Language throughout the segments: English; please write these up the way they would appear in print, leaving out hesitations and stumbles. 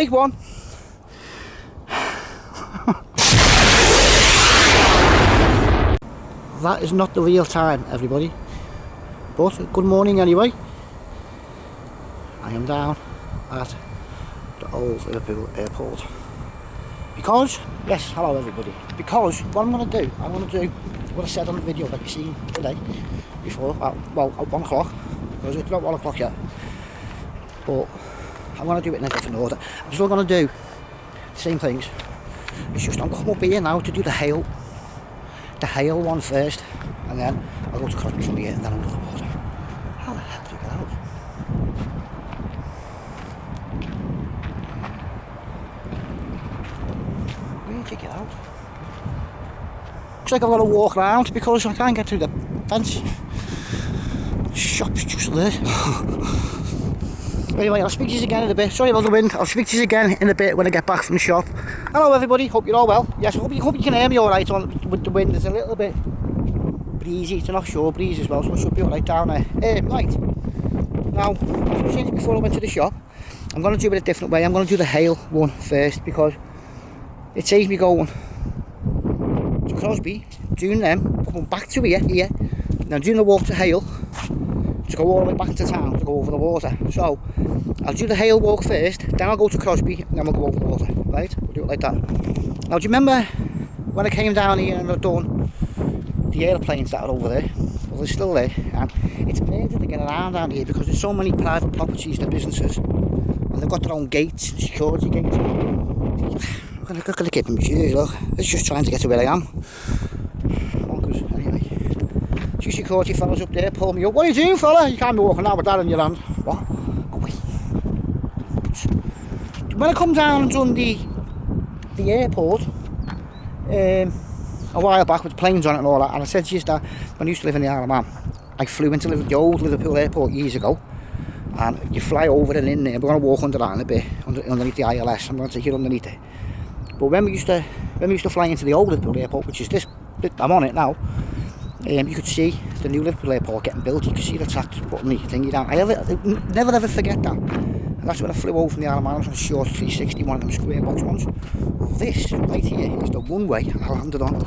right one. That is not the real time, everybody. But good morning anyway. I am down at the old Liverpool airport. Because, yes, hello everybody. Because what I'm going to do what I said on the video that you've seen today, before, well, at 1 o'clock, because it's not 1 o'clock yet. But I'm going to do it in a different order. I'm still going to do the same things. It's just I'm come up here now to do the HALE one first, and then I'll go to Crosby from here and then under the water. How the hell do you get out? Where did you get out? Looks like I've got to walk around because I can't get through the fence. The shop's just there. Anyway, I'll speak to you again in a bit. Sorry about the wind. I'll speak to you again in a bit when I get back from the shop. Hello everybody, hope you're all well. Yes, I hope you can hear me alright with the wind. It's a little bit breezy, it's an offshore breeze as well, so it should be alright down there. Right, now, as I was saying before I went to the shop, I'm going to do it a different way. I'm going to do the HALE one first because it saves me going to Crosby, doing them, coming back to here, then doing the walk to HALE, to go all the way back to town to go over the water. So I'll do the HALE walk first, then I'll go to Crosby, and then we'll go over the water, right? We'll do it like that. Now, do you remember when I came down here and I'd done the airplanes that are over there? Well, they're still there, and it's murder to get around down here because there's so many private properties, the businesses, and they've got their own gates, security gates. I'm going to keep my shoes, look. It's just trying to get to where I am. Anyway, two security fellas up there pull me up. What are you doing, fella? You can't be walking out with that in your hand. What? Go away. When I come down and done the airport a while back with planes on it and all that, and I said to you that when I used to live in the Isle of Man, I flew into the old Liverpool airport years ago, and you fly over and in there. We're going to walk under that in a bit, underneath the ILS. I'm going to take you underneath it. But when we used to fly into the old Liverpool airport, which is this, I'm on it now, you could see the new Liverpool airport getting built. You could see the tracks putting the thingy down. I never ever forget that. And that's when I flew over from the Isle of Man. I was on a short 360, one of them square box ones. This right here is the runway I landed on.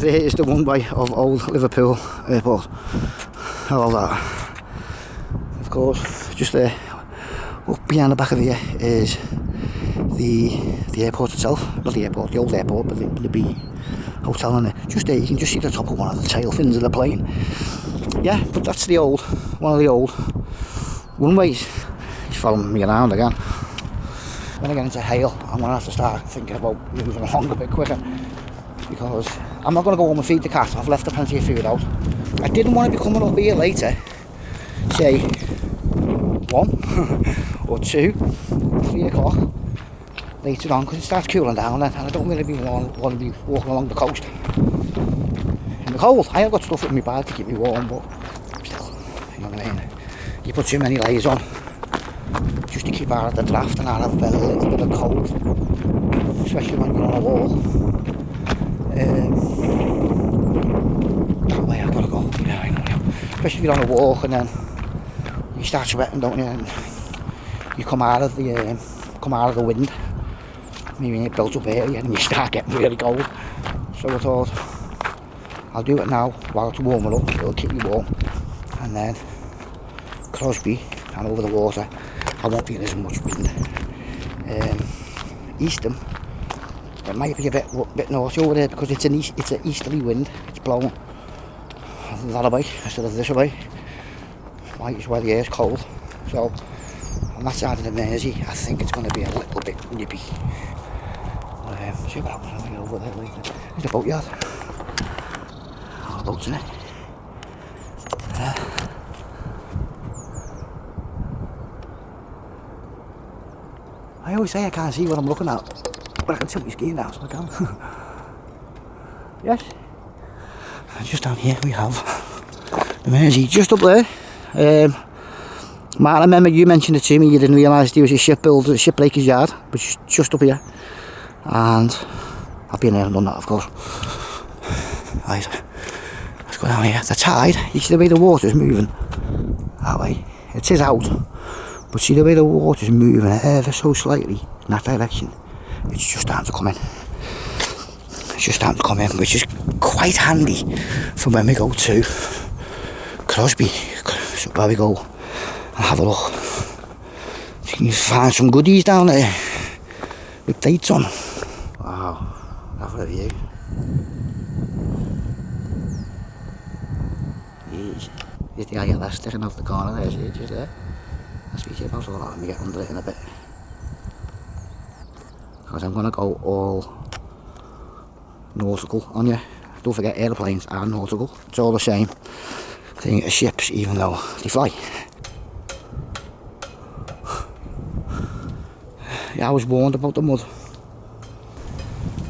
There is the runway of old Liverpool airport. How about that? Of course, just there, up behind the back of here is the airport itself. Not the airport, the old airport, but the B hotel in there. Just there, you can just see the top of one of the tail fins of the plane. Yeah, but that's one of the old runways. He's following me around again. When I get into HALE, I'm going to have to start thinking about moving along a bit quicker, because I'm not going to go home and feed the cat. I've left plenty of food out. I didn't want to be coming up here later, say 1 or 2, 3 o'clock later on, because it starts cooling down then, and I don't really want to be walking along the coast in the cold. I have got stuff in my bag to keep me warm, but still, you know what I mean? You put too many layers on just to keep out of the draft, and I'll have a little bit of cold, especially when you're on a wall. That way I've got to go. Yeah, I know. Especially if you're on a walk and then you start sweating, don't you? And you come out of the wind. Maybe you built up area and you start getting really cold. So I thought I'll do it now while it's warming up. It'll keep me warm, and then Crosby and over the water I won't be in as much wind. Eastham, it might be a bit northy over there because it's an easterly wind. It's blowing that way instead of this way. Might is where the air's cold. So on that side of the Mersey, I think it's going to be a little bit nippy. See what happens when we get over there later. There's a boatyard. All the boats in it. I always say I can't see what I'm looking at, but I can tilt my screen now, so I can. Yes. And just down here we have the Mersey, just up there. Mark, I remember you mentioned it to me. You didn't realise there was a shipbreaker's yard, which is just up here. And I've been there and done that, of course. Right, let's go down here. The tide, you see the way the water's moving that way. It is out, But see the way the water's moving ever so slightly in that direction, it's just starting to come in. It's just starting to come in, which is quite handy for when we go to Crosby. So where we go and have a look. You can find some goodies down there with dates on. Wow, have a view. Here's the ILS sticking out the corner there, see it just there. I'll speak to you about all that when we get under it in a bit. Because I'm going to go all nautical on you. Don't forget, aeroplanes are nautical. It's all the same thing as ships, even though they fly. Yeah, I was warned about the mud.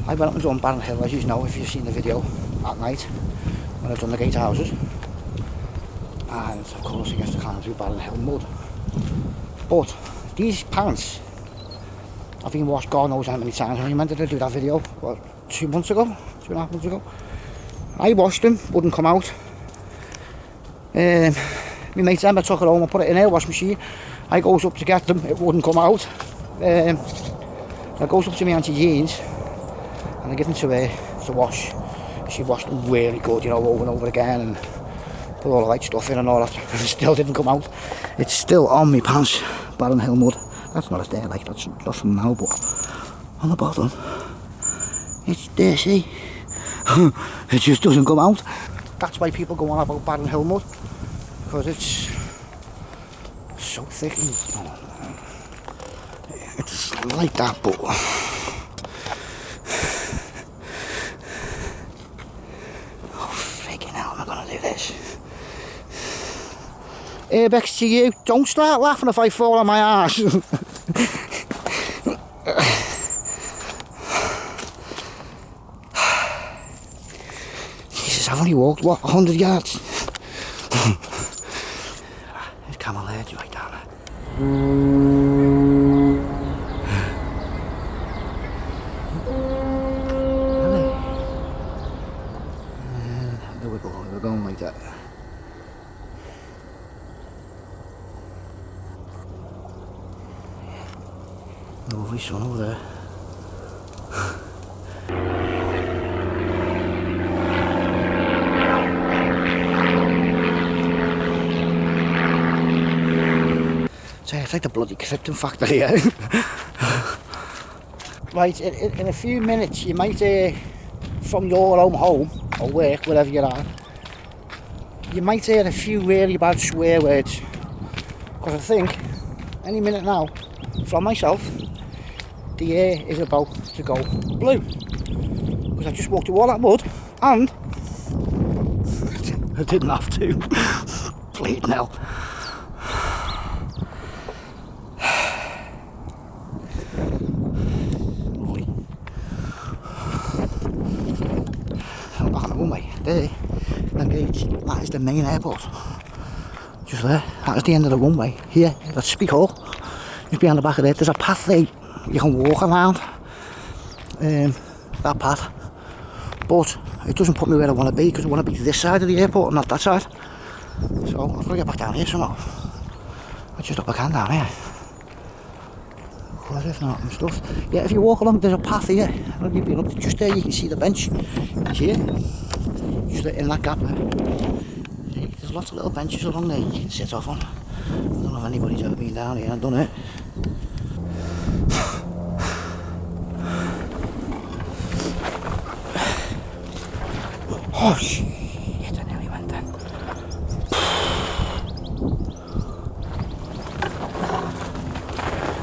I went up and done Barron Hill, as you know, if you've seen the video, at night when I've done the gatehouses. And of course, I guess to climb through Barron Hill mud. But these pants have been washed God knows how many times. I remember to do that video, what, 2 months ago? 2.5 months ago? I washed them, wouldn't come out. My mate Emma took it home and put it in her wash machine. I goes up to get them, it wouldn't come out. I goes up to my auntie Jean's and I give them to her to wash. She washed them really good, you know, over and over again, and put all the right stuff in and all that. It still didn't come out. It's still on my pants, Barron Hill mud. That's not a there, like, that's not from now, but on the bottom, it's there, see? It just doesn't come out. That's why people go on about Barron Hill mud, because it's so thick and it's like that, but oh freaking hell, am I gonna do this? Urbex to you, don't start laughing if I fall on my arse. Jesus, I've only walked, what, 100 yards? There's camel heads right down there. We're going like that. Lovely sun over there. So it's like the bloody Krypton factory here. Right, in a few minutes you might, from your own home or work, wherever you're at, you might hear a few really bad swear words. Because I think, any minute now, from myself, the air is about to go blue. Because I just walked through all that mud, and I didn't have to. Bleeding hell. Lovely. I'm back on the runway. There, that is the main airport. Just there. That is the end of the runway. Here, that's Speak Hall. Just behind the back of there, there's a path there you can walk around. That path. But it doesn't put me where I want to be, because I want to be to this side of the airport and not that side. So I've got to get back down here somehow. I just up I can down here. Because if not and stuff. Yeah, if you walk along, there's a path here. And you've been up to just there, you can see the bench. See it? Just in that gap there. There's lots of little benches along there you can sit off on. I don't know if anybody's ever been down here and done it. Oh shit, I nearly went then.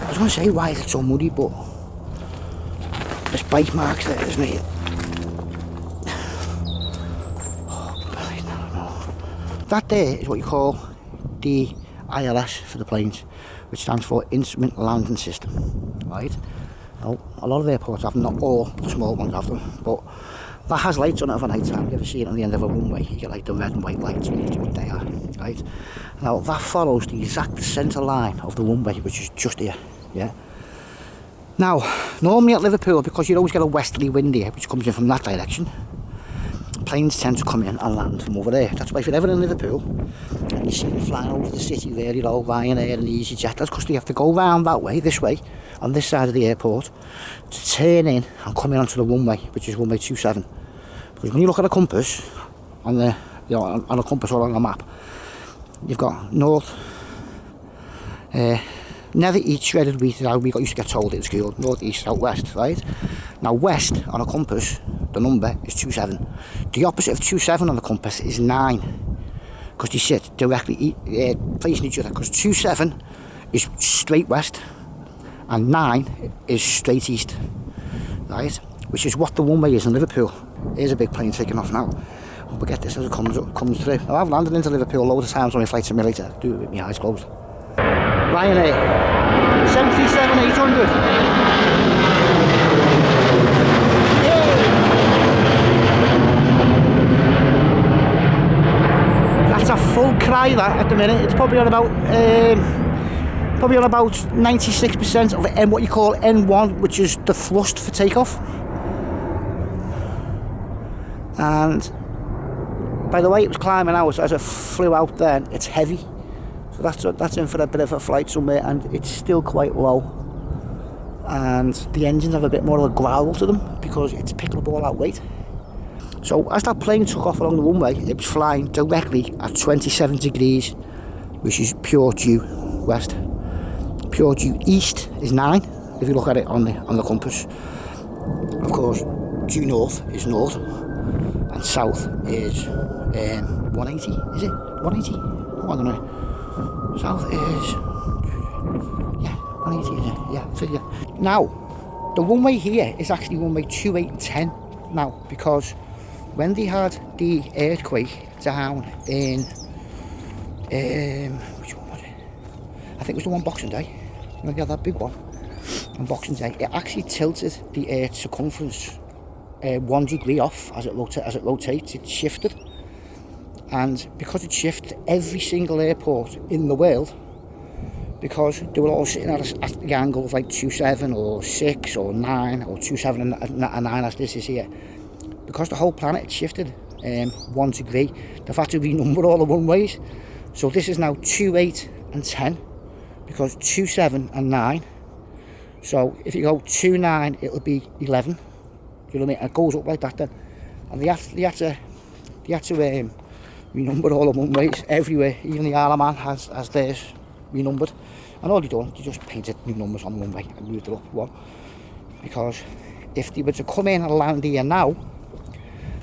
I was going to say, why is it so muddy, but there's bike marks there, isn't it? That there is what you call the ILS for the planes, which stands for Instrument Landing System, right? Now, a lot of airports have, not all the small ones have them, but that has lights on it for night time. You ever see it on the end of a runway? You get like the red and white lights on what they are, right? Now, that follows the exact centre line of the runway, which is just here, yeah? Now, normally at Liverpool, because you always get a westerly wind here, which comes in from that direction, planes tend to come in and land from over there. That's why if you're ever in Liverpool and you see them flying over the city there, you know, Ryanair and EasyJet, that's because they have to go round that way, this way, on this side of the airport, to turn in and come in onto the runway, which is runway 27. Because when you look at a compass, on the, you know, on a compass or on a map, you've got north, never east, shredded wheat, how we used to get told it in school, north, east, south, west, right? Now west on a compass, the number is 27. The opposite of 27 on the compass is 9, because they sit directly facing each other, because 27 is straight west and 9 is straight east, right? Which is what the runway is in Liverpool. Here's a big plane taking off now. We'll get this as it comes through. Now, I've landed into Liverpool loads of times on my flight simulator, do it with my eyes closed. Ryanair 737-800. That's a full cry that at the minute. It's probably on about 96% of what you call N1, which is the thrust for takeoff. And by the way it was climbing out as it flew out then, it's heavy. So that's in for a bit of a flight somewhere, and it's still quite low. And the engines have a bit more of a growl to them because it's picking up all that weight. So as that plane took off along the runway, it was flying directly at 27 degrees, which is pure due west. Pure due east is 9, if you look at it on the compass. Of course, due north is north, and south is 180, is it? 180? Oh, I don't know. South is, yeah, 180, is it? Yeah, so yeah. Now, the runway here is actually runway 28 and 10 now, because when they had the earthquake down in, which one was it? I think it was the one Boxing Day. You know, they had that big one on Boxing Day. It actually tilted the Earth's circumference 1 degree off as it rotates. It shifted, and because it shifted, every single airport in the world, because they were all sitting at the angle of like 27 or 6 or 9 or 27 and 9 as this is here, because the whole planet had shifted 1 degree, they've had to renumber all the runways. So this is now 28 and 10, because 27 and 9. So if you go 29, it'll be 11. Do you know what I mean? It goes up like that then. And they had to renumber all the runways everywhere. Even the Isle of Man has theirs renumbered. And all they done, they just painted new numbers on the runway and moved it up one. Because if they were to come in and land here now,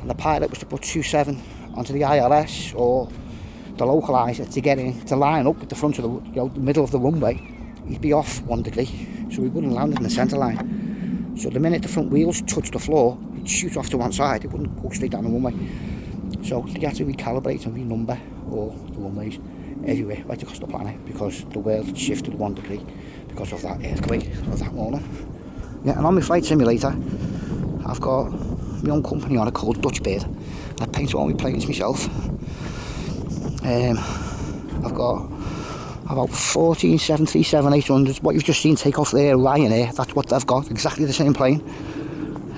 and the pilot was to put 27 onto the ILS or the localizer to get in to line up with the front of the middle of the runway, he'd be off 1 degree, so he wouldn't land in the centre line. So the minute the front wheels touched the floor, he'd shoot off to one side, it wouldn't go straight down the runway. So they had to recalibrate and renumber all the runways everywhere right across the planet, because the world had shifted 1 degree because of that earthquake of that morning. Yeah, and on my flight simulator, I've got my own company on it called Dutch Bird. I paint all my planes myself. I've got about 14 737-800s. What you've just seen take off there, Ryanair, that's what they've got, exactly the same plane.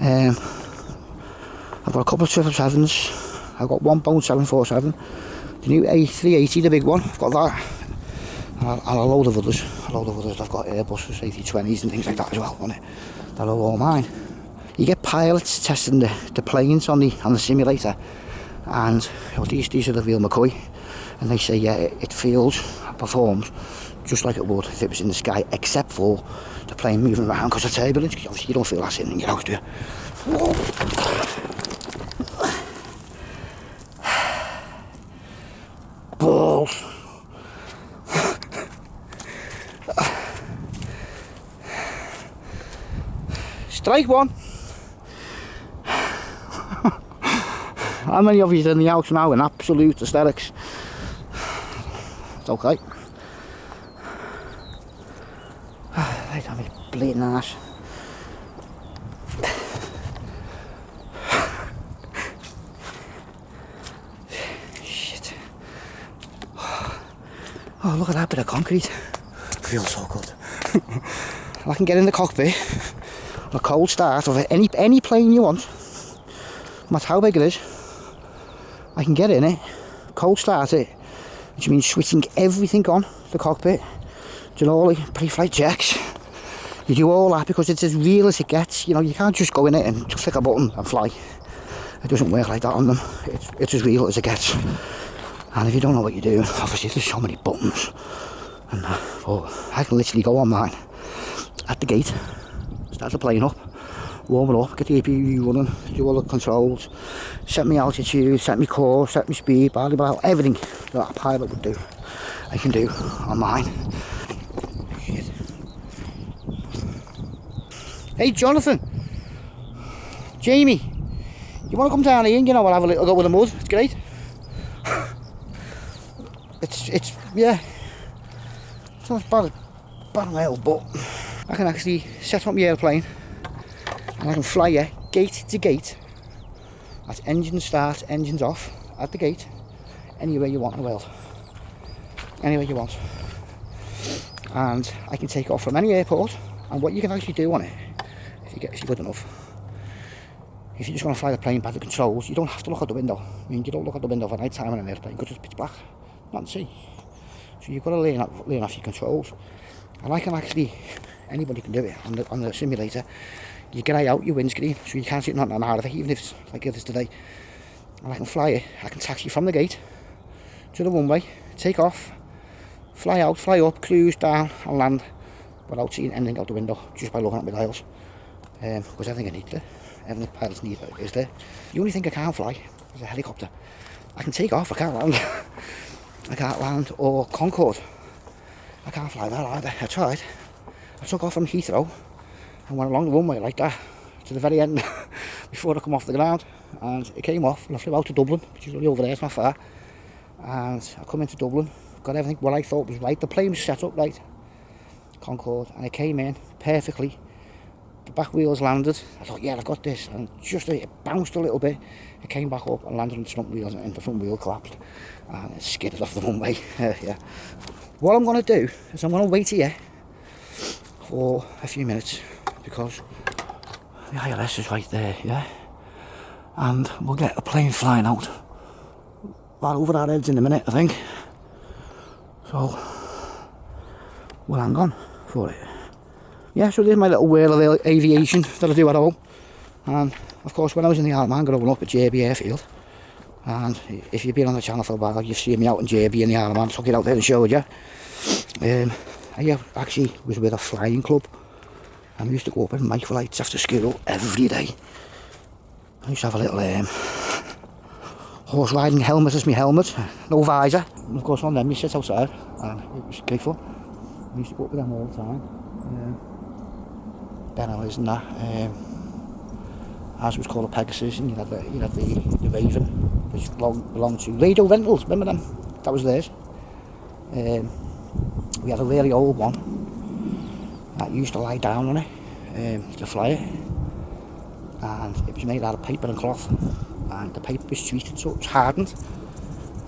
I've got a couple of 777s. I've got one Boeing 747, the new A380, the big one, I've got that, and a load of others. I've got Airbuses, A320s and things like that as well on it. They're all mine. You get pilots testing the planes on the simulator, and you know, these are the real McCoy, and they say, yeah, it feels, performs just like it would if it was in the sky, except for the plane moving around because of turbulence. Obviously you don't feel that sitting in your house, do you? Whoa. Balls. Strike one. How many of you are in the house now in absolute hysterics? It's okay. Right on me bleeding ass. Shit. Oh, look at that bit of concrete. Feels so good. I can get in the cockpit on a cold start of any plane you want, no matter how big it is, I can get in it, cold start it, which means switching everything on the cockpit, doing all the pre-flight checks. You do all that because it's as real as it gets. You know, you can't just go in it and just click a button and fly. It doesn't work like that on them. It's as real as it gets. And if you don't know what you're doing, obviously there's so many buttons. And but I can literally go on mine at the gate, start the plane up, warm it up, get the APU running, do all the controls, set my altitude, set my course, set my speed, blah, blah, blah, everything that a pilot would do, I can do on mine. Shit. Hey Jonathan, Jamie, you want to come down here and, you know, we'll have a little go with the mud, it's great. It's yeah, it's not bad as hell, but I can actually set up my airplane and I can fly you gate to gate. That's engine start, engines off, at the gate, anywhere you want in the world. Anywhere you want. And I can take off from any airport, and what you can actually do on it, if you're good enough, if you just want to fly the plane by the controls, you don't have to look out the window. I mean, you don't look out the window for night time on an airplane because it's pitch black, not to see. So you've got to learn off your controls. And I can actually, anybody can do it on the simulator. You grey out your windscreen so you can't see nothing out of it, even if it's like it is today. And I can fly it, I can taxi from the gate to the runway, take off, fly out, fly up, cruise down and land without seeing anything out the window, just by looking at my dials. Because everything I need there, everything pilots need is there. The only thing I can't fly is a helicopter. I can take off, I can't land. I can't land, or Concorde. I can't fly that either. I tried. I took off from Heathrow and went along the runway like that to the very end before I come off the ground, and it came off and I flew out to Dublin, which is only over there, it's not far. And I come into Dublin, got everything what I thought was right. The plane was set up right, Concorde, and it came in perfectly. The back wheels landed. I thought, yeah, I got this, and just it bounced a little bit. It came back up and landed on the front wheels, and the front wheel collapsed and it skidded off the runway. Yeah. What I'm going to do is I'm going to wait here for a few minutes because the ILS is right there, yeah, and we'll get a plane flying out right over our heads in a minute, I think. So we'll hang on for it. Yeah, so there's my little whirl of aviation that I do at home. And of course, when I was in the Isle of Man growing up at JB Airfield, and if you've been on the channel for a while, you've seen me out in JB in the Isle of Man, took it out there and showed you. I actually was with a flying club, and we used to go up in night flights after school every day. I used to have a little horse riding helmet as my helmet, no visor, and of course on them you sit outside, and it was great fun. I used to go up with them all the time. Ben Ellis and that. As was called a Pegasus, and you had the Raven, which belonged to Radio Rentals, remember them? That was theirs. We had a really old one that used to lie down on it to fly it, and it was made out of paper and cloth, and the paper was treated so it was hardened,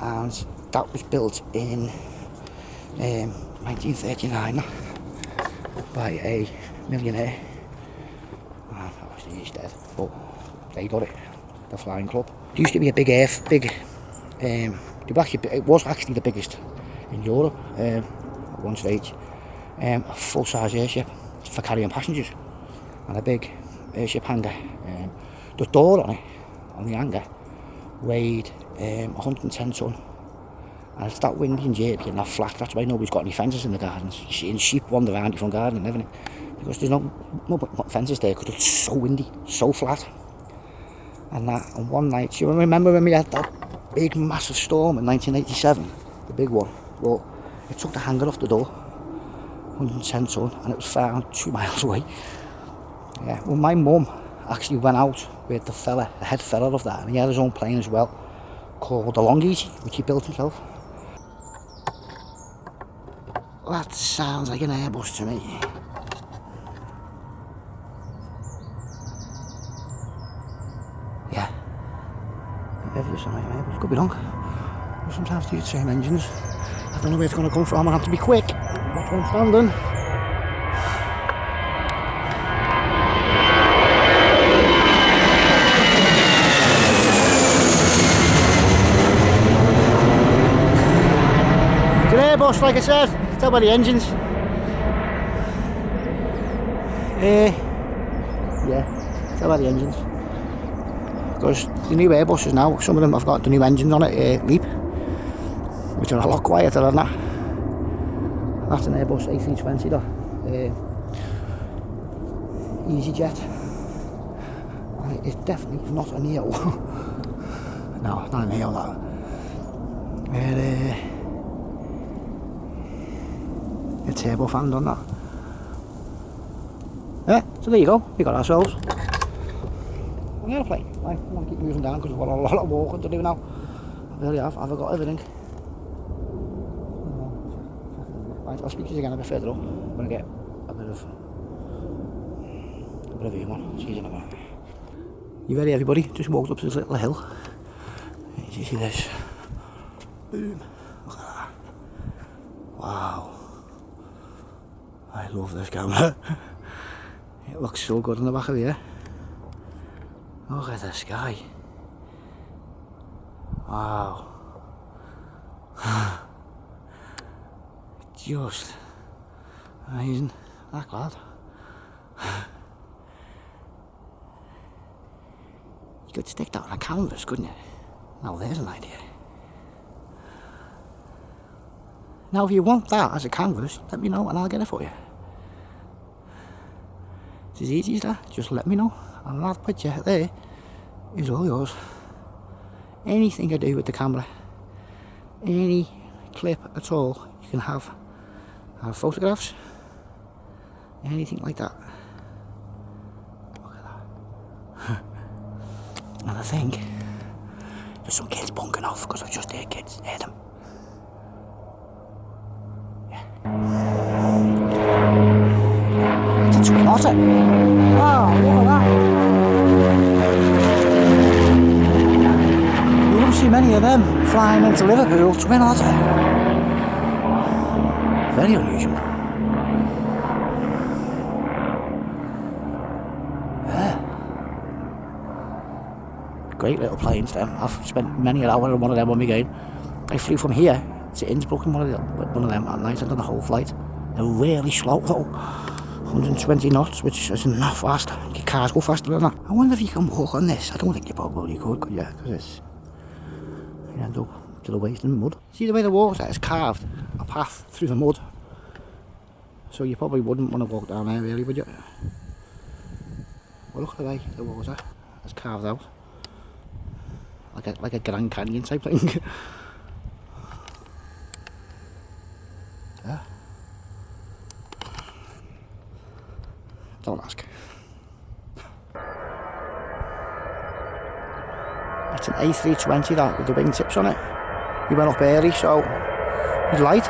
and that was built in 1939 by a millionaire. He's dead, but they got it, the flying club. It used to be a big it was actually the biggest in Europe at one stage. A full-size airship for carrying passengers, and a big airship hangar. The door on it, on the hangar, weighed 110 ton, and it's that windy and jerky and that flat. That's why nobody's got any fences in the gardens. You're seeing sheep wander around your front garden and everything, because there's no fences there, because it's so windy, so flat. And one night, you remember when we had that big massive storm in 1987, the big one? Well, it took the hanger off the door, 110 ton, and it was found 2 miles away. Yeah, well, my mum actually went out with the head fella of that, and he had his own plane as well, called the Long Easy, which he built himself. That sounds like an Airbus to me. Yeah. Every sign of Airbus. Could be wrong. But sometimes they use the same engines. I don't know where it's going to come from. I have to be quick. Watch where I'm standing. Airbus, like I said. Tell by the engines. Yeah, tell by the engines. Because the new Airbuses now, some of them have got the new engines on it, LEAP, which are a lot quieter than that. That's an Airbus A320 though. EasyJet. And it's definitely not a Neo. No, it's not a Neo that. A turbofan on that. Yeah, so there you go, we got ourselves an aeroplane. I want to keep moving down because we've got a lot of walking to do now. I really have, I've got everything. Right, I'll speak to you again a bit further up when I get a bit of view on. See you in a minute. You ready everybody? Just walked up to this little hill. You see this? Boom. Look at that. Wow. I love this camera. It looks so good in the back of here. Look at the sky. Wow. Just amazing. That glad. You could stick that on a canvas, couldn't you? Now there's an idea. Now if you want that as a canvas, let me know and I'll get it for you. It's as easy as that, just let me know. And that picture there is all yours. Anything to do with the camera, any clip at all, you can have photographs, anything like that. Look at that. And I think there's some kids bunking off because I just heard kids, heard them. It's a twin otter. Wow, look at that. You don't see many of them flying into Liverpool, twin otter. Very unusual. Yeah. Great little planes them. I've spent many an hour on one of them on my game. I flew from here to Innsbruck in one of them at night. I've done the whole flight. They're really slow though. 120 knots, which is not fast. Your cars go faster than that. I wonder if you can walk on this. I don't think you probably could you? Because it's... you end up to the waist in the mud. See the way the water is carved a path through the mud. So you probably wouldn't want to walk down there really, would you? Well, look at the way the water is carved out. Like a Grand Canyon type thing. Yeah. Don't ask. It's an A320 that with the wingtips on it. We went up early, so it's light.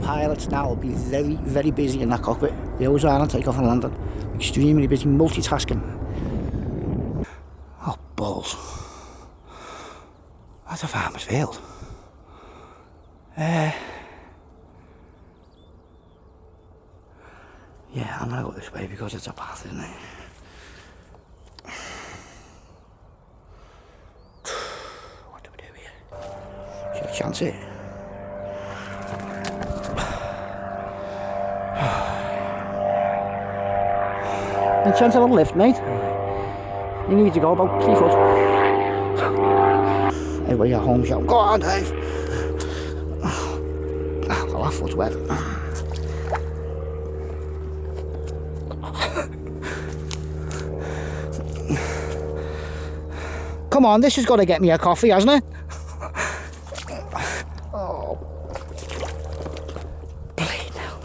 Pilots now will be very, very busy in that cockpit. They always are on takeoff and landing. Extremely busy, multitasking. Oh, balls. That's a farmer's field. Yeah, I'm gonna go this way because it's a path, isn't it? What do we do here? Should I chance it? Any chance of a lift, mate? You need to go about 3 foot. Everybody at home shout, go on, Dave! Well, that foot's wet. Come on, this has got to get me a coffee, hasn't it? Oh. Bleed now.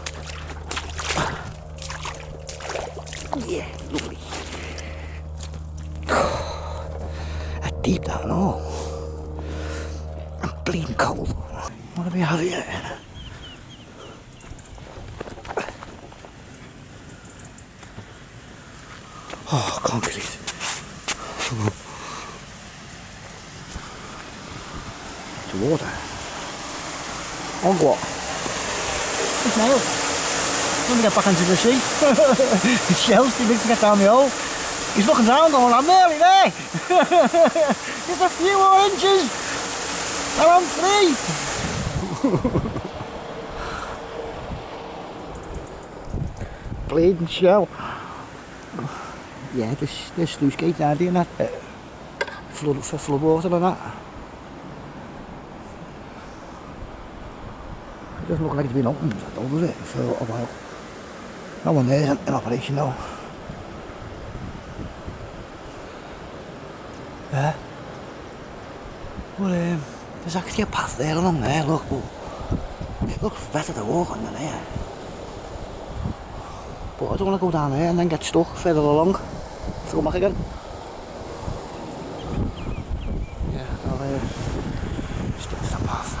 Yeah, lovely. A deep down hole. I'm bleeding cold. What do we have here? Oh, concrete. It's water. On what? It's now. Let me get back into the sea. It's shells too big to get down the hole. He's looking down going, I'm nearly there. Just a few more inches. And I'm free. Bleeding shell. Yeah, there's sluice gates down there and that. Flood water and that. It doesn't look like it's been opened, does it, for a while. No one there is in operation though. Yeah. Well, there's actually a path there along there, look, but it looks better to walk on than here. But I don't want to go down there and then get stuck further along. Go back again. Yeah, I'll stick to the path.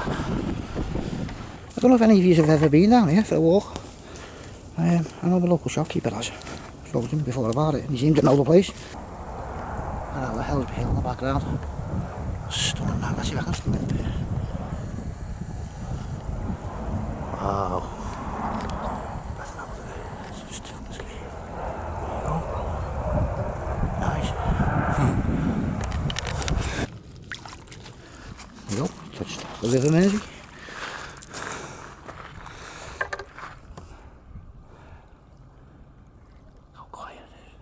I don't know if any of you have ever been down here for a walk. I know the local shopkeeper has. I spoke to him before about it and he seemed to know the place. And the hell's hill in the background. Stunning that, let's see if I can stick it. Wow. Nice. There we go, touched the river Mersey. How quiet it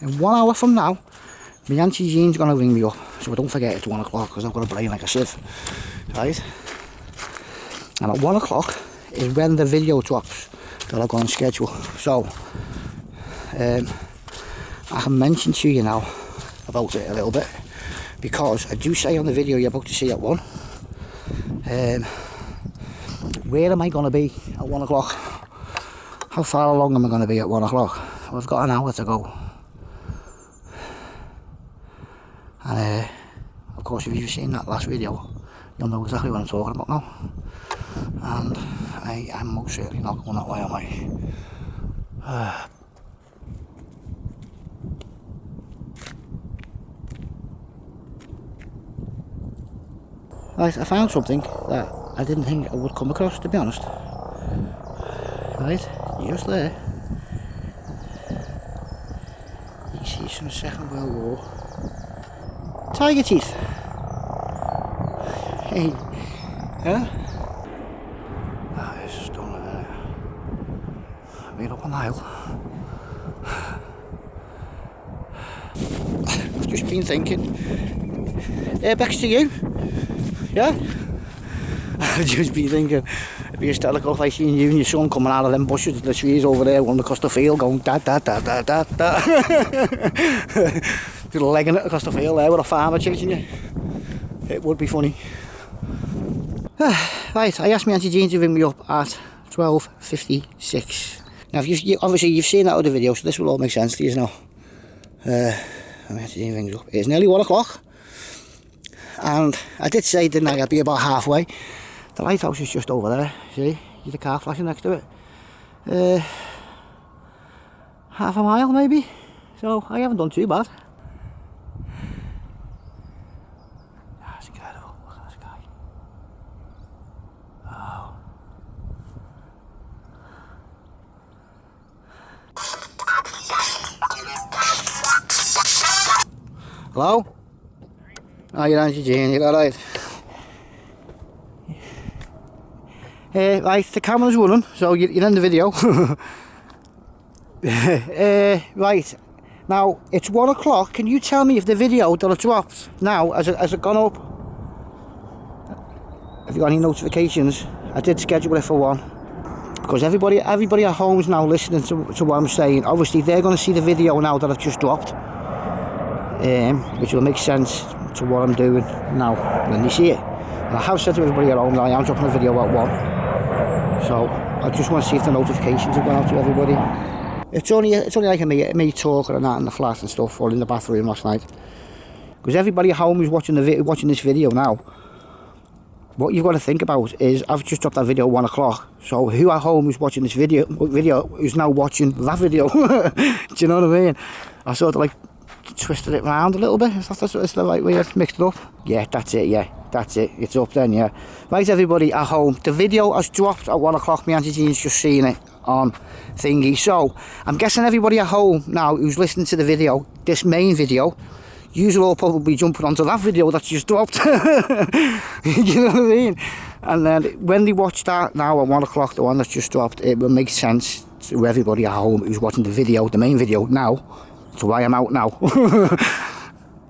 is. In 1 hour from now, my Auntie Jean's going to ring me up, so I don't forget it's 1 o'clock because I've got a brain like a sieve, right? And at 1 o'clock is when the video drops that I've got on schedule. So, I can mention to you now about it a little bit because I do say on the video you're about to see at 1. Where am I going to be at 1 o'clock? How far along am I going to be at 1 o'clock? Well, I've got an hour to go. And of course if you've seen that last video you'll know exactly what I'm talking about now, and I am most certainly not going that way, am I? Right, I found something that I didn't think I would come across, to be honest. Right, just there you see some Second World War tiger teeth. Hey, yeah? That is stunning, isn't it? I've been up on the hill. I've just been thinking, Urbex to you, yeah? I've just been thinking, it'd be hysterical if I seen you and your son coming out of them bushes, the trees over there, running across the field going da da da da da da. Just legging it across the field there with a farmer chasing you. It would be funny. Right, I asked my Auntie Jean to ring me up at 12:56. Now, obviously you've seen that other video, so this will all make sense to you now. My Auntie Jean rings up. It's nearly 1 o'clock. And I did say, didn't I, I'd be about halfway. The lighthouse is just over there, see? There's a car flashing next to it. Half a mile maybe. So I haven't done too bad. That's incredible, look at the sky. Oh. Hello? Oh, you're Auntie Jean, you're alright. Right, the camera's running, so you're in the video. Right, now it's 1 o'clock. Can you tell me if the video that I dropped now has it gone up? Have you got any notifications? I did schedule it for 1 because everybody at home is now listening to what I'm saying. Obviously, they're going to see the video now that I've just dropped, which will make sense to what I'm doing now when they see it. And I have said to everybody at home that I am dropping a video at 1, so I just want to see if the notifications have gone out to everybody. It's only like me talking and that in the flat and stuff, or in the bathroom last night, because everybody at home is watching this video now. what you've got to think about is I've just dropped that video at 1 o'clock. So who at home who's watching this video is now watching that video? Do you know what I mean? I sort of like twisted it around a little bit. Is that the right way I mixed it up? Yeah, that's it. Yeah, that's it. It's up then. Yeah. Right, everybody at home. The video has dropped at 1 o'clock. My Auntie Jean's just seen it on thingy. So I'm guessing everybody at home now who's listening to the video, this main video, you'll all probably jumping onto that video that's just dropped. You know what I mean? And then when they watch that now at 1 o'clock, the one that's just dropped, it will make sense to everybody at home who's watching the video, the main video now, to why I'm out now.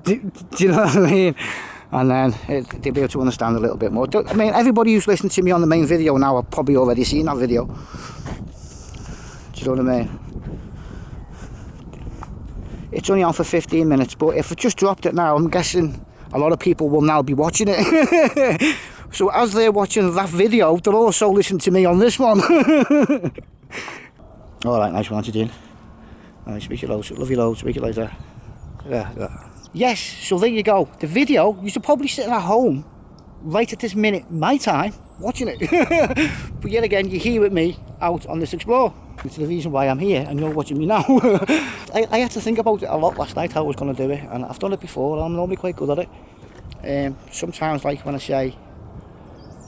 do you know what I mean? And then they'll be able to understand a little bit more. I mean, everybody who's listening to me on the main video now have probably already seen that video. Do you know what I mean? It's only on for 15 minutes, but if I just dropped it now, I'm guessing a lot of people will now be watching it. So as they're watching that video, they'll also listen to me on this one. Alright, nice one, Auntie Jean. Alright, speak you loads. Love you loads. Speak you later. Yeah. Yes, so there you go. The video, you should probably sitting at home, right at this minute, my time, watching it. But yet again, you're here with me, out on this Explorer. It's the reason why I'm here, and you're watching me now. I had to think about it a lot last night, how I was going to do it, and I've done it before, and I'm normally quite good at it. Sometimes, like when I say,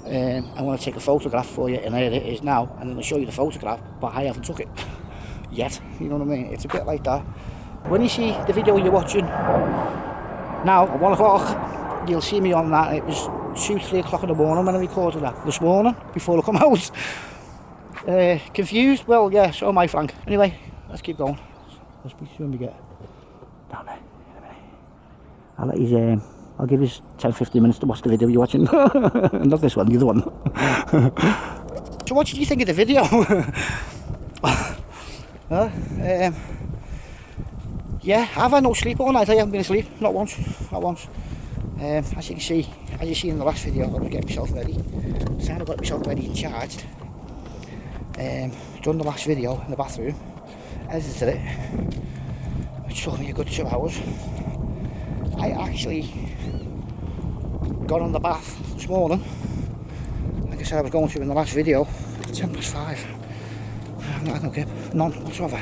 I want to take a photograph for you, and there it is now, and then I'll show you the photograph, but I haven't took it yet. You know what I mean? It's a bit like that. When you see the video you're watching now at 1 o'clock, you'll see me on that. It was 2-3 o'clock in the morning when I recorded that this morning before I come out. Confused? Well, yeah, so am I, Frank. Anyway, let's keep going. I'll speak to you when we get down there in a minute. I'll let you, I'll give you 10-15 minutes to watch the video you're watching. Not this one, the other one. So what did you think of the video? Yeah, I've had no sleep all night. I haven't been asleep, not once. As you can see, as you see in the last video, I've got to get myself ready. So I've got myself ready and charged. Done the last video in the bathroom, edited it, which took me a good 2 hours. I actually got on the bath this morning, like I said I was going to in the last video, at 5:10. I've not had no grip, none whatsoever.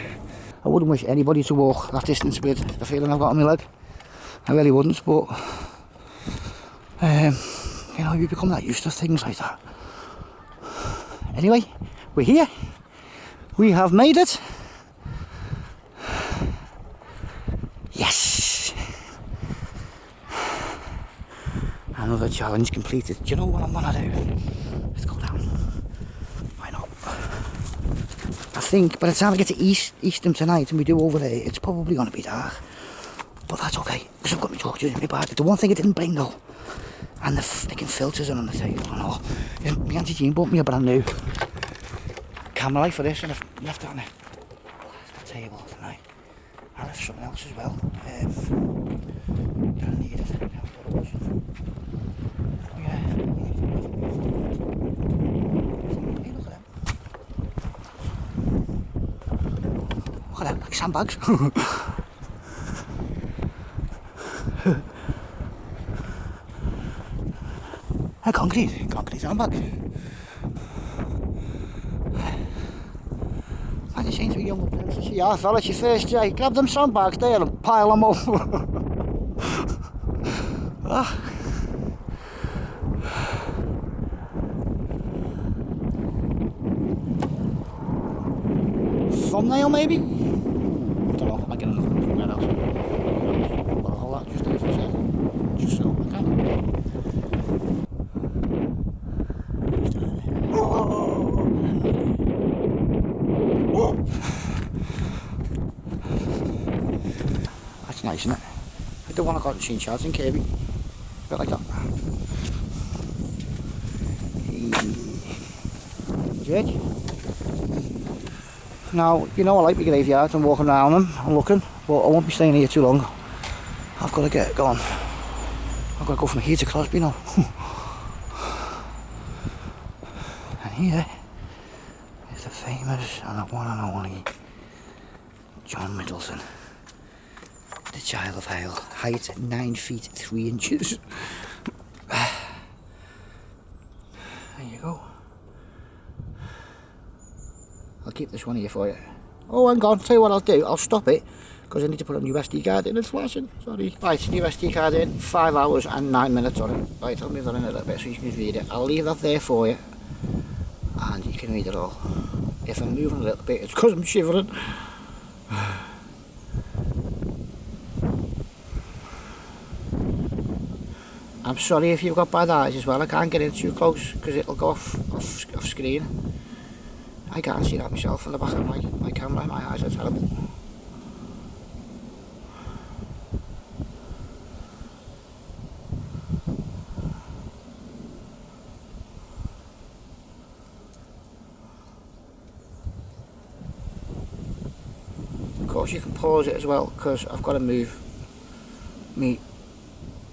I wouldn't wish anybody to walk that distance with the feeling I've got on my leg. I really wouldn't, but you know, you become that used to things like that. Anyway, we're here. We have made it. Yes. Another challenge completed. Do you know what I'm gonna do? Let's go down. Why not? I think by the time I get to Eastham tonight and we do over there, it's probably gonna be dark. But that's okay, because I've got my torches in my bag. The one thing I didn't bring though, and the freaking filters are on the table and all, is my Auntie Jean bought me a brand new camera light for this, and I've left it on the table tonight. I left something else as well. Don't need it. Yeah. Hey, look at them. Look at them, like sandbags. Hey, concrete sandbags. I just seen two young apprentices. Yeah, fella, it's your first day. Grab them sandbags there and pile them up. Thumbnail maybe? I don't know, I might get another one from that else. But I'll hold that just there for a second. Just so I can. That's nice, isn't it? I don't want to go machine charging Kirby. A bit like that. Judge. Now, you know I like my graveyards and walking around them and looking, but I won't be staying here too long. I've got to get going. I've got to go from here to Crosby now. And here is the famous and the one and only John Middleton, the child of HALE, height 9 feet 3 inches. keep this one here for you. Oh, hang on, tell you what I'll do, I'll stop it, because I need to put a new SD card in, it's flashing, sorry. Right, new SD card in, 5 hours and 9 minutes on it. Right, I'll move that in a little bit so you can read it. I'll leave that there for you, and you can read it all. If I'm moving a little bit, it's because I'm shivering. I'm sorry if you've got bad eyes as well, I can't get in too close because it'll go off screen. I can't see that myself on the back of my camera, my eyes are terrible. Of course you can pause it as well because I've got to move me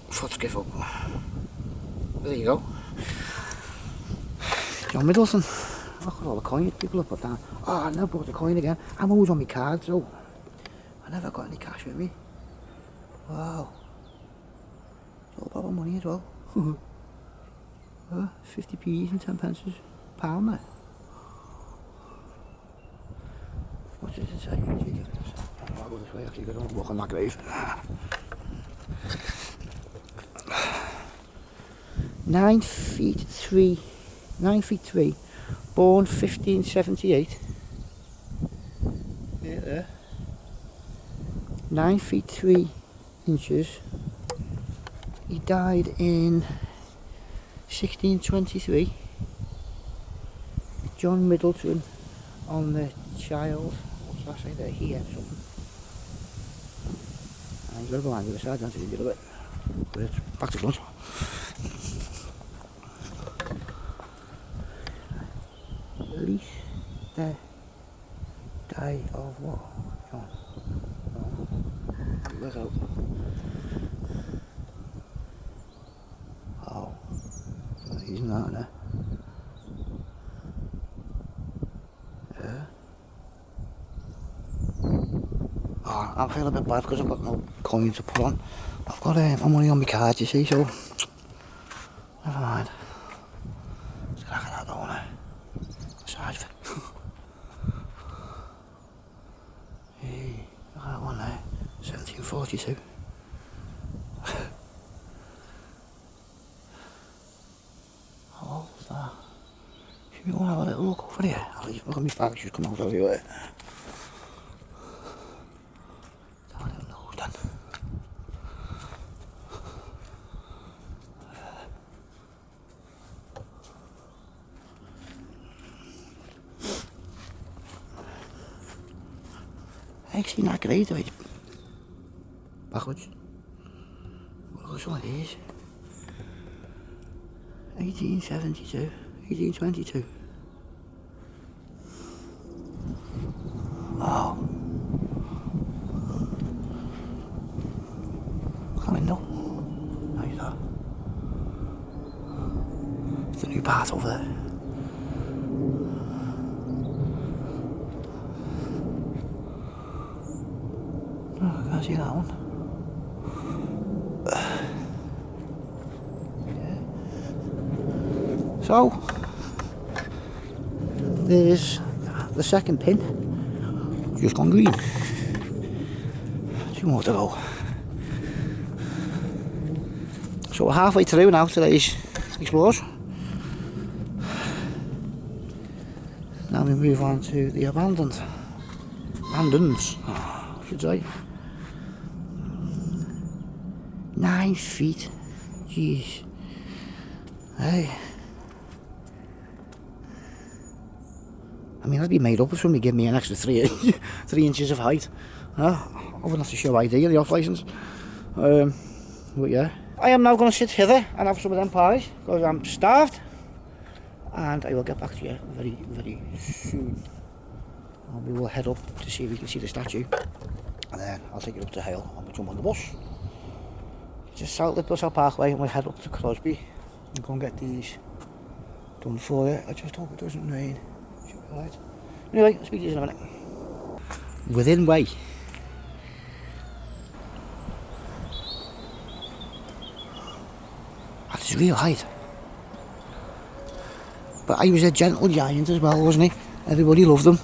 foot skiff up. There you go. John Middleton. Look at all the coins people have put down. Oh, I never brought the coin again. I'm always on my cards, so I never got any cash with me. Wow. It's all proper money as well. 50p's and 10 pences. Pound there. What does it say? I'll go this way actually because I don't walk on that grave. 9 feet 3, born 1578. Yeah, there. 9 feet 3 inches. He died in 1623. John Middleton on the child. What's that say there? Here, something. And he's got to go on the other side, don't he? A little bit. But it's back to front. Least the die of what? John. Look out. Oh. He's not there. Yeah. Oh, I'm feeling a bit bad because I've got no coin to put on. I've got my money on my card, you see, so never mind. Let's crack it out, don't I? Aside for hey, look at that one there, 1742. How old's that? Should we go and have a little look over here? Look at my bag, she's come out everywhere. Down in Woodland. Actually not great, right? Backwards. Look at some of these. 1872, 1822. Wow. Look at the window. How's that? It's the new part over there. Oh, I can't see that one. Yeah. So, there's the second pin, just gone green. 2 more to go. So we're halfway through now today's explores. Now we move on to the abandons, I should say. 9 feet, jeez. Hey. I mean, I'd be made up if somebody gave me an extra 3 inches of height. I wouldn't have to show ID of the off licence. But yeah. I am now going to sit hither and have some of them pies because I'm starved. And I will get back to you very, very soon. And we will head up to see if we can see the statue. And then I'll take it up to HALE and we'll jump on the bus. Just south of Blitz Parkway and we'll head up to Crosby and go and get these done for you. I just hope it doesn't rain. Should be alright. Anyway, I'll speak to you in a minute. Within way. That's real height. But he was a gentle giant as well, wasn't he? Everybody loved him.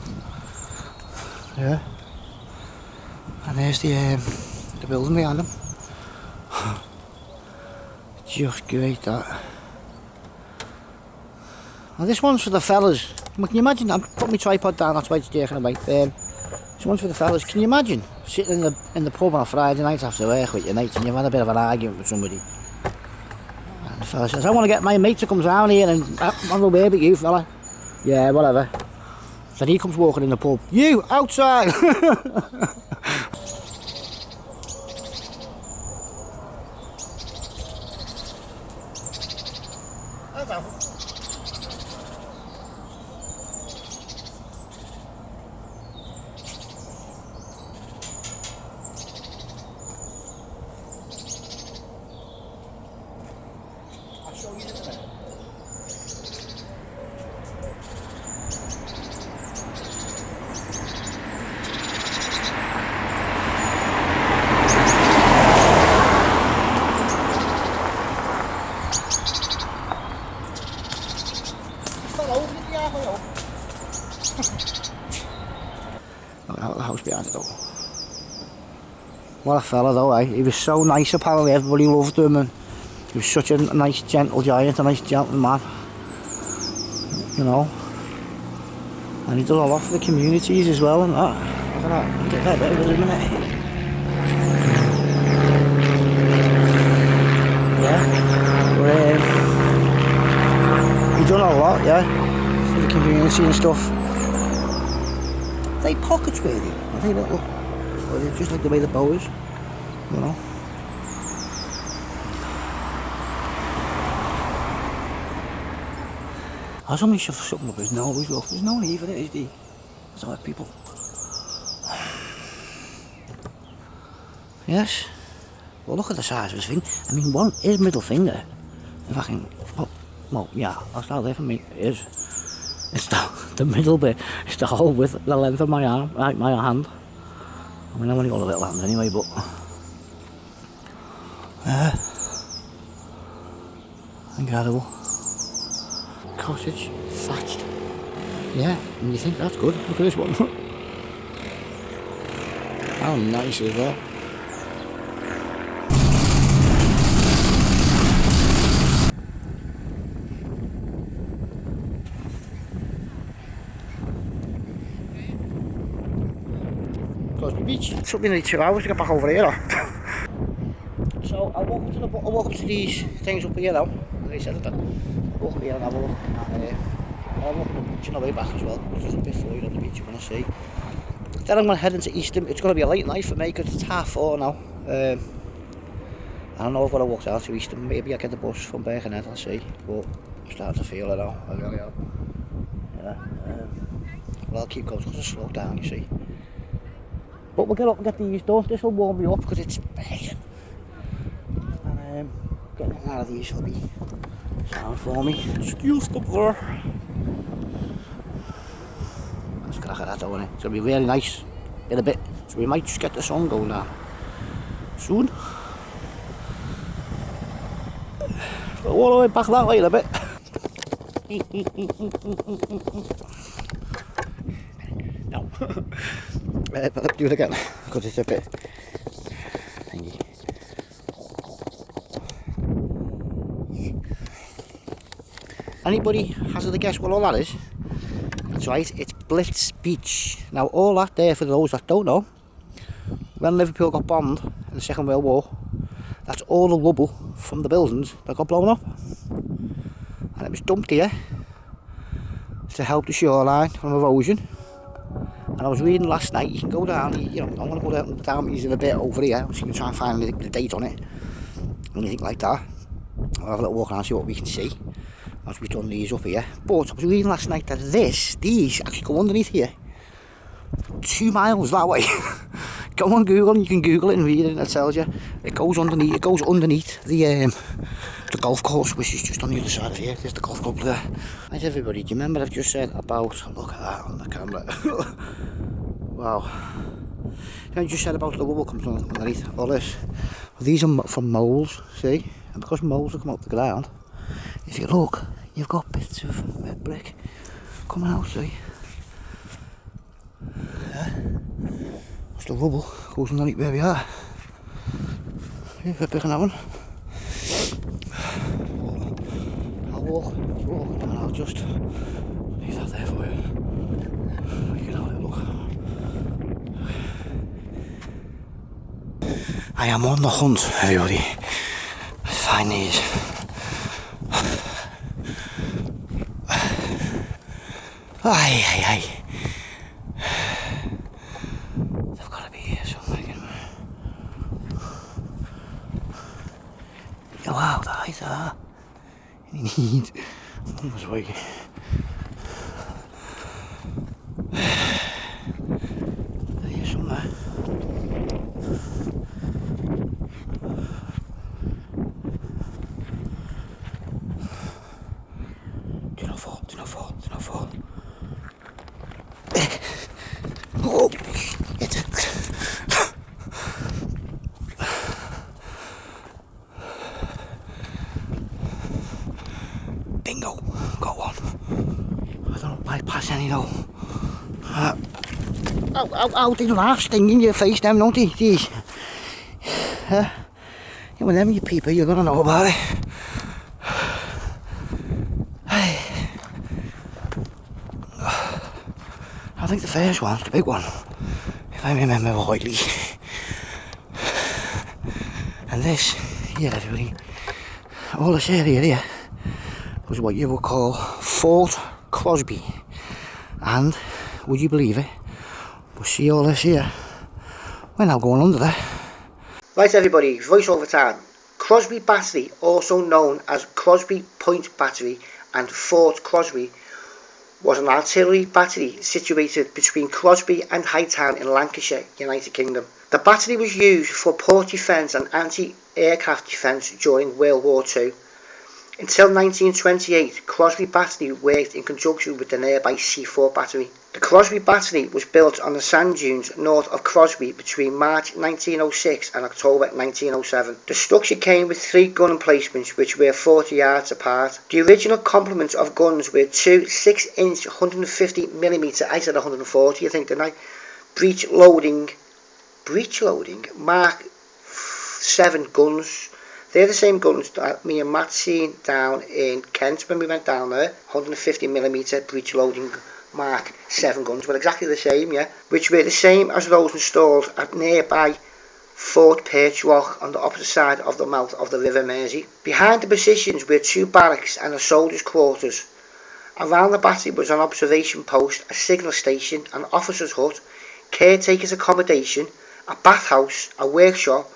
Yeah. And there's the building behind them. Just great that. Now this one's for the fellas. Can you imagine? I'm putting my tripod down, that's why it's jerking away. This one's for the fellas. Can you imagine sitting in the pub on a Friday night after work with your mates and you've had a bit of an argument with somebody? And the fella says, I want to get my mate to come down here and have a word with you, fella. Yeah, whatever. Then he comes walking in the pub. You, outside! Out the house behind it though. What a fella though, eh? He was so nice apparently, everybody loved him and he was such a nice gentle giant, a nice gentleman. You know. And he does a lot for the communities as well and that. Look at that, get that there in a minute. Yeah. He's done a lot, yeah. For the community and stuff. Are they pockets worthy? Are they little? Or are they just like the way the bow is? You know? I somebody shoved something up his nose, look. There's no need for it, is there? That's how people. Yes. Well, look at the size of his thing. I mean, one is middle finger. If I can. Well, yeah, that's how there for me. It is. It's the middle bit, it's the whole width, the length of my arm, like my hand. I mean, I've only got a little hand anyway, but... incredible. Cottage, thatched. Yeah, and you think that's good, look at this one. How nice is that? Crosby Beach. It took me nearly 2 hours to get back over here. So I walk up to these things up here now. As I said, I'll walk up here and have a look. I'll walk on the beach on the way back as well. There's a bit fluid on the beach, you want to see. Then I'm going to head into Eastham. It's going to be a late night for me because it's 4:30 now. I don't know if I've got to walk down to Eastham. Maybe I'll get the bus from Birkenhead, I'll see. But I'm starting to feel it now. I really am. Yeah. But I'll keep going because it's slow down, you see. But we'll get up and get these done. This will warm me up because it's amazing. And getting out of these will be sound for me. Excuse the blur. Let's crack at that though, innit? It's going to be really nice in a bit. So we might just get the sun going now. Soon. Go all the way back that way in a bit. No. But let's do it again because it's a bit thingy. Anybody hazard a guess what all that is? That's right, it's Blitz Beach. Now all that there, for those that don't know, when Liverpool got bombed in the Second World War, that's all the rubble from the buildings that got blown up. And it was dumped here to help the shoreline from erosion. And I was reading last night, you can go down, you know, I'm going to go down using a bit over here, so you can try and find the date on it, anything like that. I'll have a little walk around and see what we can see as we've done these up here. But I was reading last night that these actually go underneath here, 2 miles that way. Go on Google and you can Google it and read it and it tells you. It goes underneath the golf course, which is just on the other side of here. There's the golf club there. Right everybody, do you remember I've just said about, look at that on the camera. Wow. I just said about the rubble comes underneath all this. Well, these are from moles, see? And because moles have come out the ground, if you look, you've got bits of red brick coming out, see? Yeah. Just the rubble goes underneath where we are. Yeah, we're picking that one. I'll walk, and I'll just leave that there for you. You can have a little look. I am on the hunt, everybody, to find these. Aye. They've got to be here somewhere. Wow, the eyes are. You need. Almost way. They're here somewhere. Do not fall. Oh, it's bingo, got one. I don't bypass any though. They don't have sting in your face, them, don't they? These. Whenever you people, you're gonna know about it. I think the first one's the big one, if I remember rightly. And this here, everybody, all this area here was what you would call Fort Crosby. And, would you believe it, we'll see all this here, we're now going under there. Right everybody, voice over time. Crosby Battery, also known as Crosby Point Battery and Fort Crosby, was an artillery battery situated between Crosby and Hightown in Lancashire, United Kingdom. The battery was used for port defence and anti-aircraft defence during World War II. Until 1928, Crosby Battery worked in conjunction with the nearby C4 Battery. The Crosby Battery was built on the sand dunes north of Crosby between March 1906 and October 1907. The structure came with 3 gun emplacements which were 40 yards apart. The original complement of guns were 2 6-inch 150mm, I said 140 I think, didn't I? Breech loading Mark 7 guns. They're the same guns that me and Matt seen down in Kent when we went down there. 150mm breech loading Mark 7 guns were exactly the same, yeah. Which were the same as those installed at nearby Fort Perch Rock on the opposite side of the mouth of the River Mersey. Behind the positions were 2 barracks and a soldier's quarters. Around the battery was an observation post, a signal station, an officer's hut, caretaker's accommodation, a bathhouse, a workshop,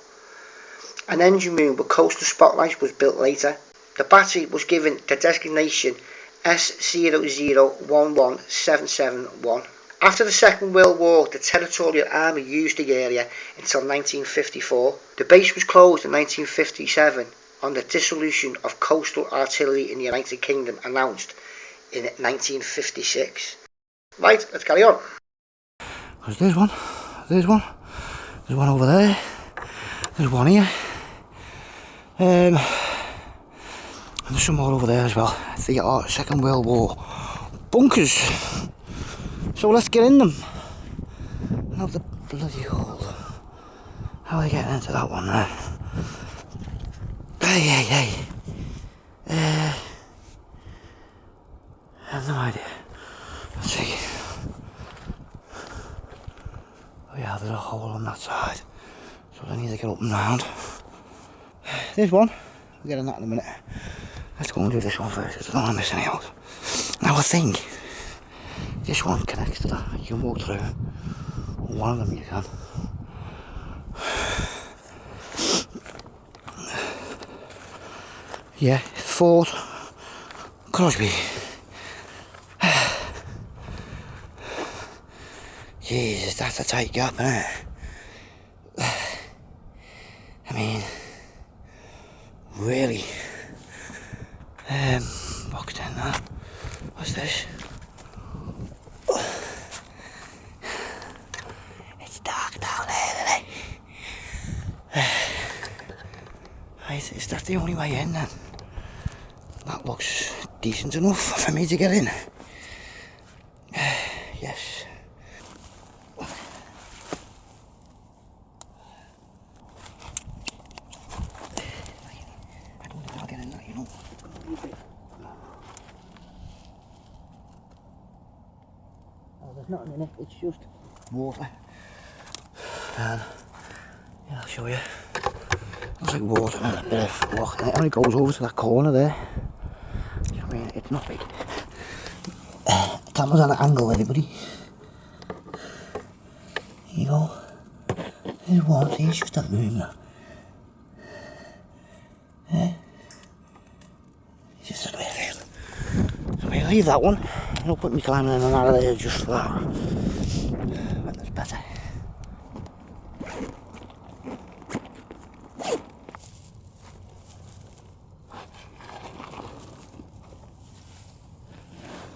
an engine room with coastal spotlights was built later. The battery was given the designation S00117771. After the Second World War, the Territorial Army used the area until 1954. The base was closed in 1957 on the dissolution of coastal artillery in the United Kingdom announced in 1956. Right, let's carry on. There's one over there, there's one here. And there's some more over there as well. The Second World War bunkers. So let's get in them. And have the bloody hole. How are we getting into that one there? Hey. I have no idea. Let's see. Oh yeah, there's a hole on that side. So I need to get up and round. There's one. We'll get on that in a minute. Let's go and do this one first, because I don't want to miss any out. Now I think this one connects to that. You can walk through. One of them you can. Yeah, Fort Crosby. Jesus, that's a tight gap, isn't it? I mean, really boxed in that. What's this? It's dark down there, isn't it? Right, is that the only way in then? That looks decent enough for me to get in. Yes. nothing in it, it's just water. And yeah, I'll show you. Looks like water and a bit of rock, and it only goes over to that corner there. I mean, it's not big. Camera's on an angle, everybody. Here you go. There's one, see, it's just that room now. Yeah. It's just a bit of it. So I'll leave that one. I'll put me climbing in and out of there just for that. When there's better.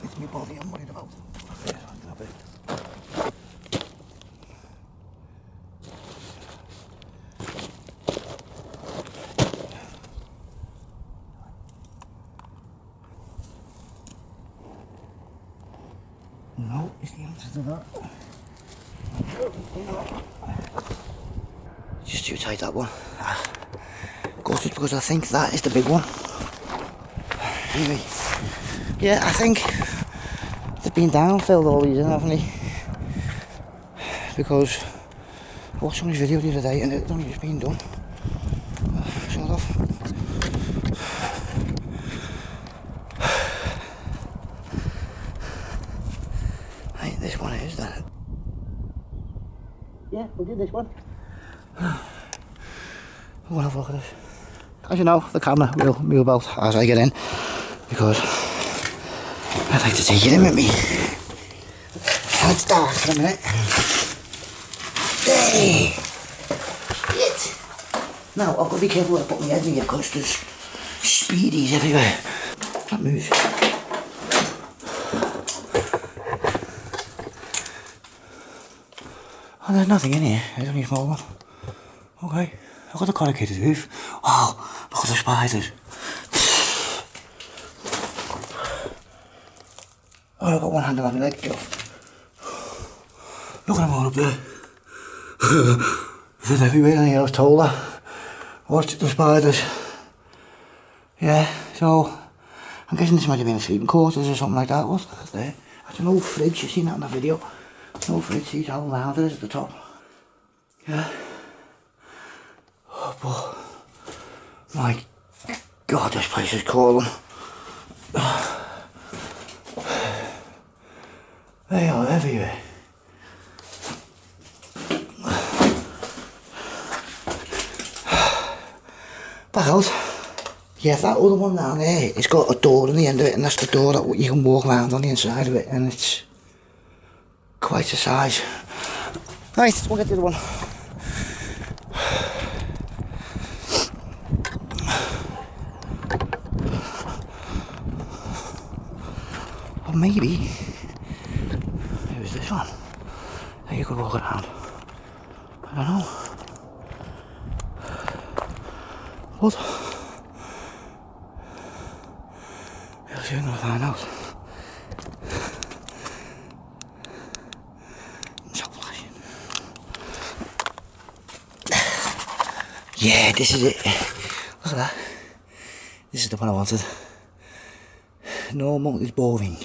It's my body I'm worried about. No, it's the answer to that. Just too tight, that one. Of course, it's because I think that is the big one. Anyway, yeah, I think they've been down-filled all these in, haven't they? Because I watched somebody's video the other day and it's only just been done. Sort of. Right, this one is then. Yeah, we'll do this one. We'll have a look at this. As you know, the camera will move about as I get in because I'd like to take it in with me. It's dark for a minute. Hey! Shit! Now, I've got to be careful where I put my head in here because there's speedies everywhere. Can't move. Oh, there's nothing in here. There's only a small one. Okay. I've got the corrugated roof. Oh, look at the spiders. Oh, I've got one hand on my leg, Joe. Look at them all up there. There's everywhere in here, I was told that. Watch the spiders. Yeah, so I'm guessing this might have been a sleeping quarters or something like that. What's that there? That's an old fridge, you've seen that in the video. An old fridge, see how loud it is at the top. Yeah. Oh, but my God, this place is calling. They are everywhere. Back out. Yeah, that other one down there, it's got a door on the end of it, and that's the door that you can walk around on the inside of it, and it's quite a size. Right, we'll get to the other one. Or maybe it was this one that you could walk around. I don't know. But we'll soon find out. So flashing. Yeah, this is it. Look at that. This is the one I wanted. No monk is boring.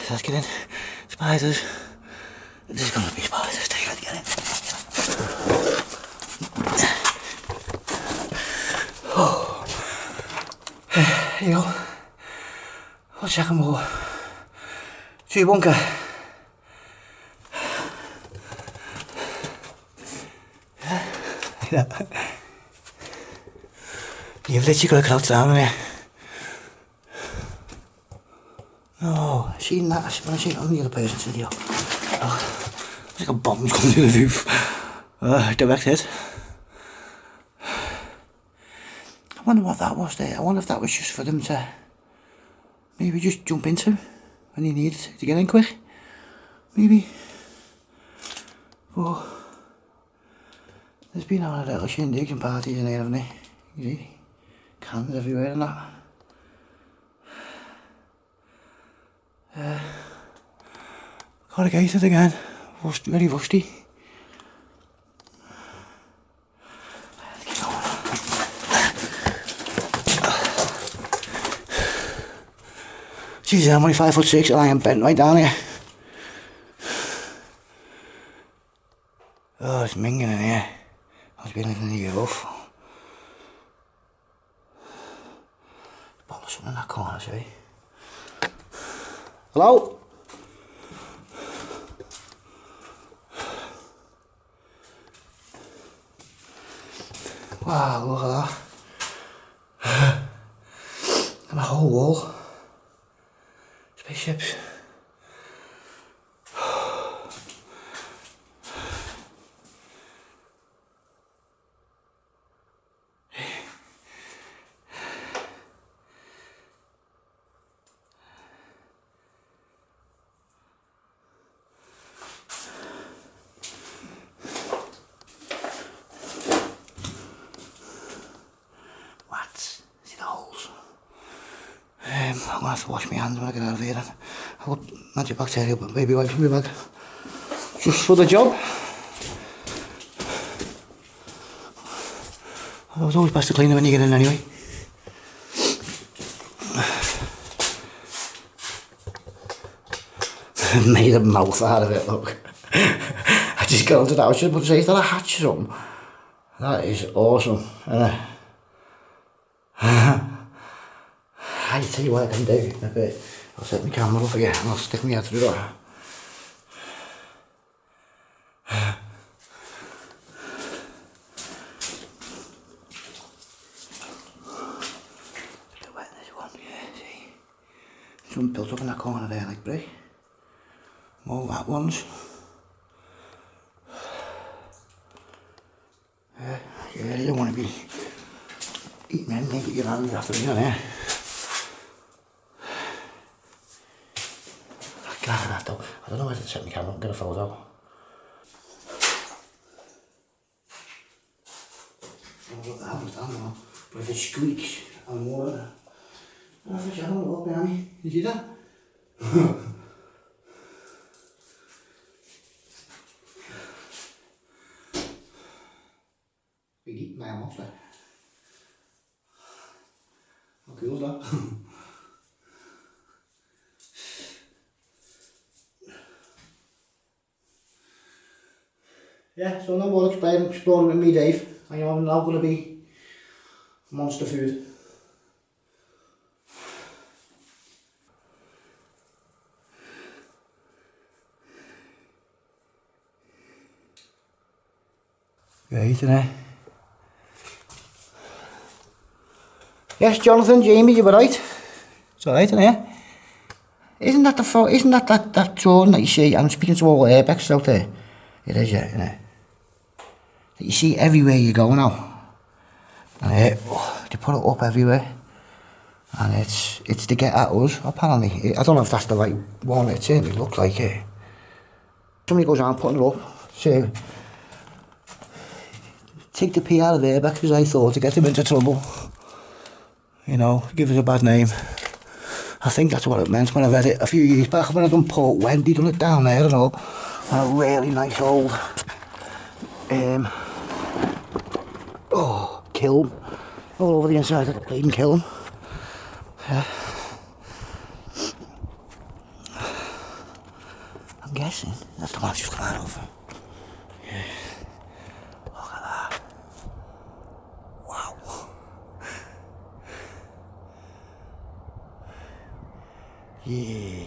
So let's get in. Spiders. There's gonna be spiders. Take it to get in. Oh. Here you go. I'll check them all. Tree bunker. Yeah. You've literally got to crouch down in here. No, I've seen that. When I seen it on the other person's video. Oh, it's like a bomb's coming through the roof. Direct hit. I wonder what that was there. I wonder if that was just for them to maybe just jump into when you needed to get in quick. Maybe. But there's been a little shindigs and parties in here, haven't they? You see? Cans everywhere and that. Corrugated again. Very rusty. Jesus, I'm only 5'6" and I am bent right down here. Oh, it's minging in here. Must be living in the roof. Bottle of something in that corner, see? Hello? Wow, look at that. And a whole wall. Spaceships. I'm gonna have to wash my hands when I get out of here, and I'll put antibacterial baby wipes in my bag just for the job. It was always best to clean them when you get in anyway. Made a mouth out of it, look. I just got onto that. I was just about to say, is that a hatch or something? That is awesome. I tell you what I can do in a bit. I'll set my camera up again and I'll stick my head through that. Bit wet in this one, yeah, see. Some built up in that corner there like brick. More that ones. Yeah, you don't want to be eating anything with your hands after being in there. That though. I don't know where to set my camera up and get a photo. I'll look that happens down now. But if it squeaks, I'm water. Oh, there's a shadow up behind me. You see that? Big eating my arm off there. How cool is that? Yeah, so no more exploring with me, Dave. I am now going to be monster food. Great, isn't it? Yes, Jonathan, Jamie, you were right. It's alright, isn't it? Isn't that the isn't that drone that you see? I'm speaking to all Urbex out there. It is, yeah, isn't it? That you see everywhere you go now. And they put it up everywhere. And it's to get at us, apparently. I don't know if that's the right one, it certainly looks like it. Somebody goes around putting it up, so take the P out of there because I thought to get them into trouble. You know, give us a bad name. I think that's what it meant when I read it a few years back when I done Port Wendy, done it down there and all. And a really nice old kiln all over the inside of the bleeding kiln. I'm guessing that's the one I've just come out of. Yeah. Look at that. Wow. Yeah.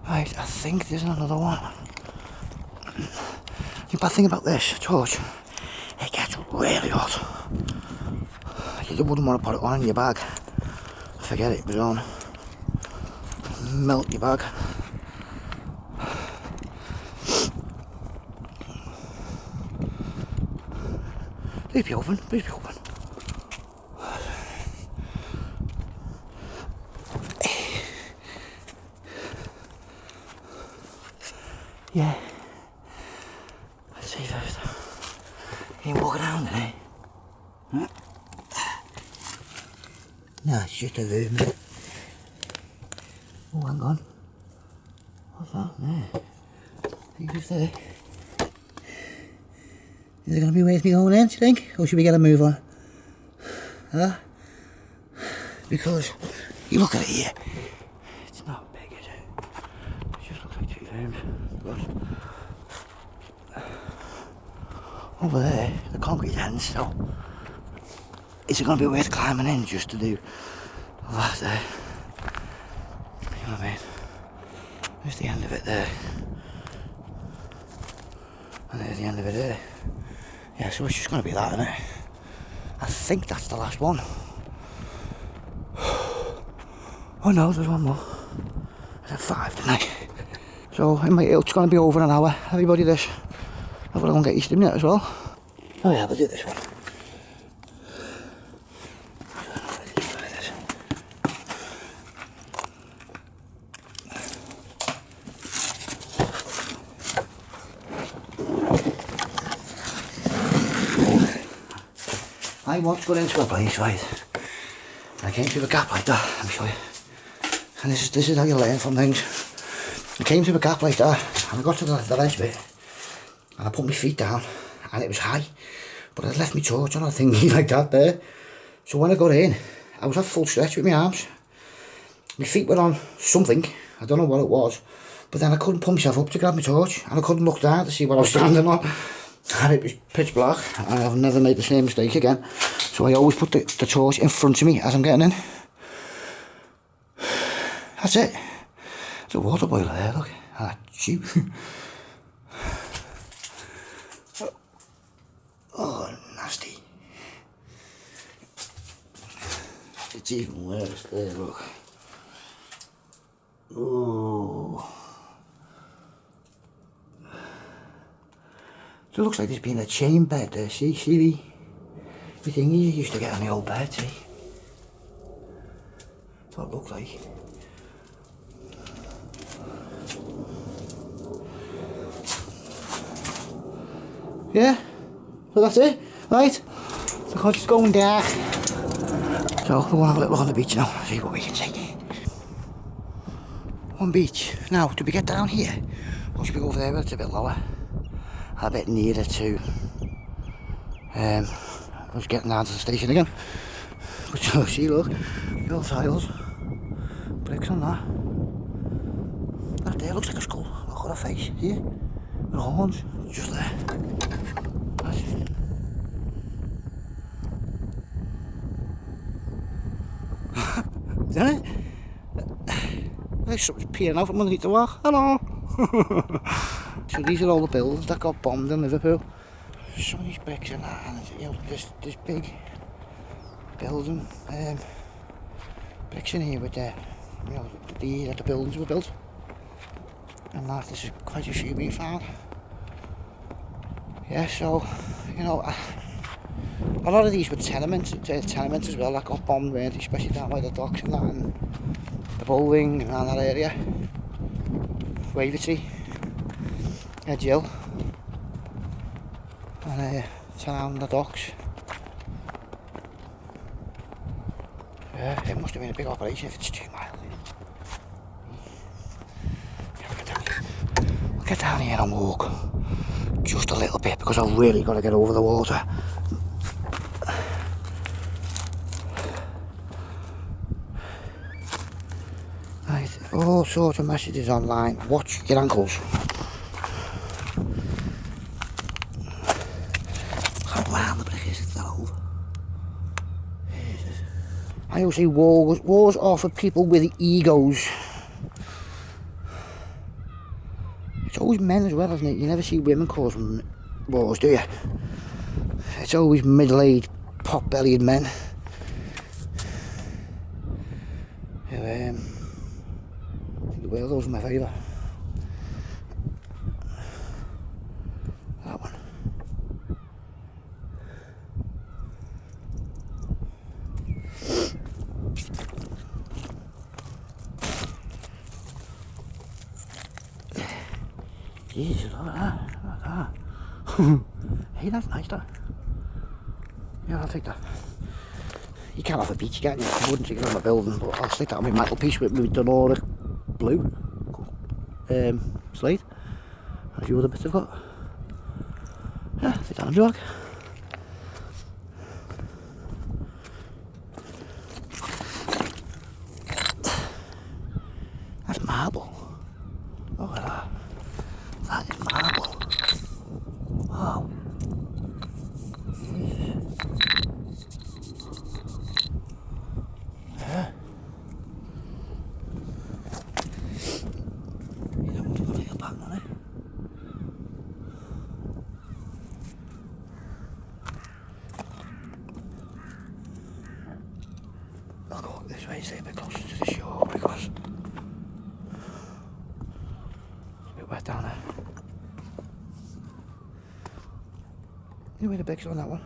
Right, I think there's another one. The bad thing about this torch, it gets really hot. You wouldn't want to put it on in your bag. Forget it, put it on. Melt your bag. Please be open, please be open. Yeah. Let's see first. Can you walk around in it? Huh? No, it's just a room. Oh, hang on. What's that there? Think it's there. Is there going to be ways to go in, do you think? Or should we get a move on? Huh? Because, you look at it here. It's not big, is it? It just looks rooms. Over there, the concrete ends, so is it going to be worth climbing in just to do that there? You know what I mean? There's the end of it there. And there's the end of it there. Yeah, so it's just going to be that, isn't it? I think that's the last one. Oh no, there's one more. I said 5, didn't I? So it's going to be over an hour. Everybody this. I've got to go and get Eastham yet as well. Oh yeah, we'll do this one. I once got into a place, right, and I came through a gap like that. Let me show you. And this is how you learn from things. I came through a gap like that, and I got to the ledge bit, and I put my feet down, and it was high, but I'd left my torch on a thingy like that there. So when I got in, I was at full stretch with my arms. My feet were on something, I don't know what it was, but then I couldn't pull myself up to grab my torch, and I couldn't look down to see what I was standing on. And it was pitch black, and I've never made the same mistake again. So I always put the torch in front of me as I'm getting in. That's it. There's a water boiler there, look. Ah, cheap. Oh, nasty. It's even worse there, look. Oh. So it looks like there's been a chain bed there, see the thingy you used to get on the old bed, see? That's what it looked like. Yeah, so that's it, right? The coach is going dark. So we'll have a little look on the beach now, see what we can see. One beach. Now, do we get down here? Or should we go over there where it's a bit lower? A bit nearer to I was getting down to the station again. But you see, look, the old tiles, bricks on that. That there looks like a skull. Look at her face here, with horns, just there. Isn't it? There's something peering out from underneath the wall. Hello. So these are all the buildings that got bombed in Liverpool. Some of these bricks and that, and you know, this big building, bricks in here with the, you know, the year that the buildings were built. And that, there's quite a few being found. Yeah, so, you know, a lot of these were tenements as well that got bombed, weren't they? Especially down by the docks and that, and the bowling and that area. Waverty. Jill and town, the docks. Yeah, it must have been a big operation if it's 2 miles. We'll get down here and walk just a little bit because I've really got to get over the water. Right, all sorts of messages online. Watch your ankles. I always say wars are for people with egos. It's always men as well, isn't it? You never see women causing wars, do you? It's always middle-aged, pot-bellied men who think the world owes them a favour. That one. Jesus, look at that, look at that. Hey, that's nice, that. Yeah, I'll take that. You can't have a beach, can't you? I wouldn't take it on a building, but I'll stick that on my mantelpiece with my Donora blue slate. And a few other bits I've got. Yeah, take that on the jog. That's marble. Look at that. That is marble. Wow. Yeah. You don't want to go to your back on it. I'll go this way, stay a bit closer to the shore because it's a bit wet down there. You know where the big's on that one?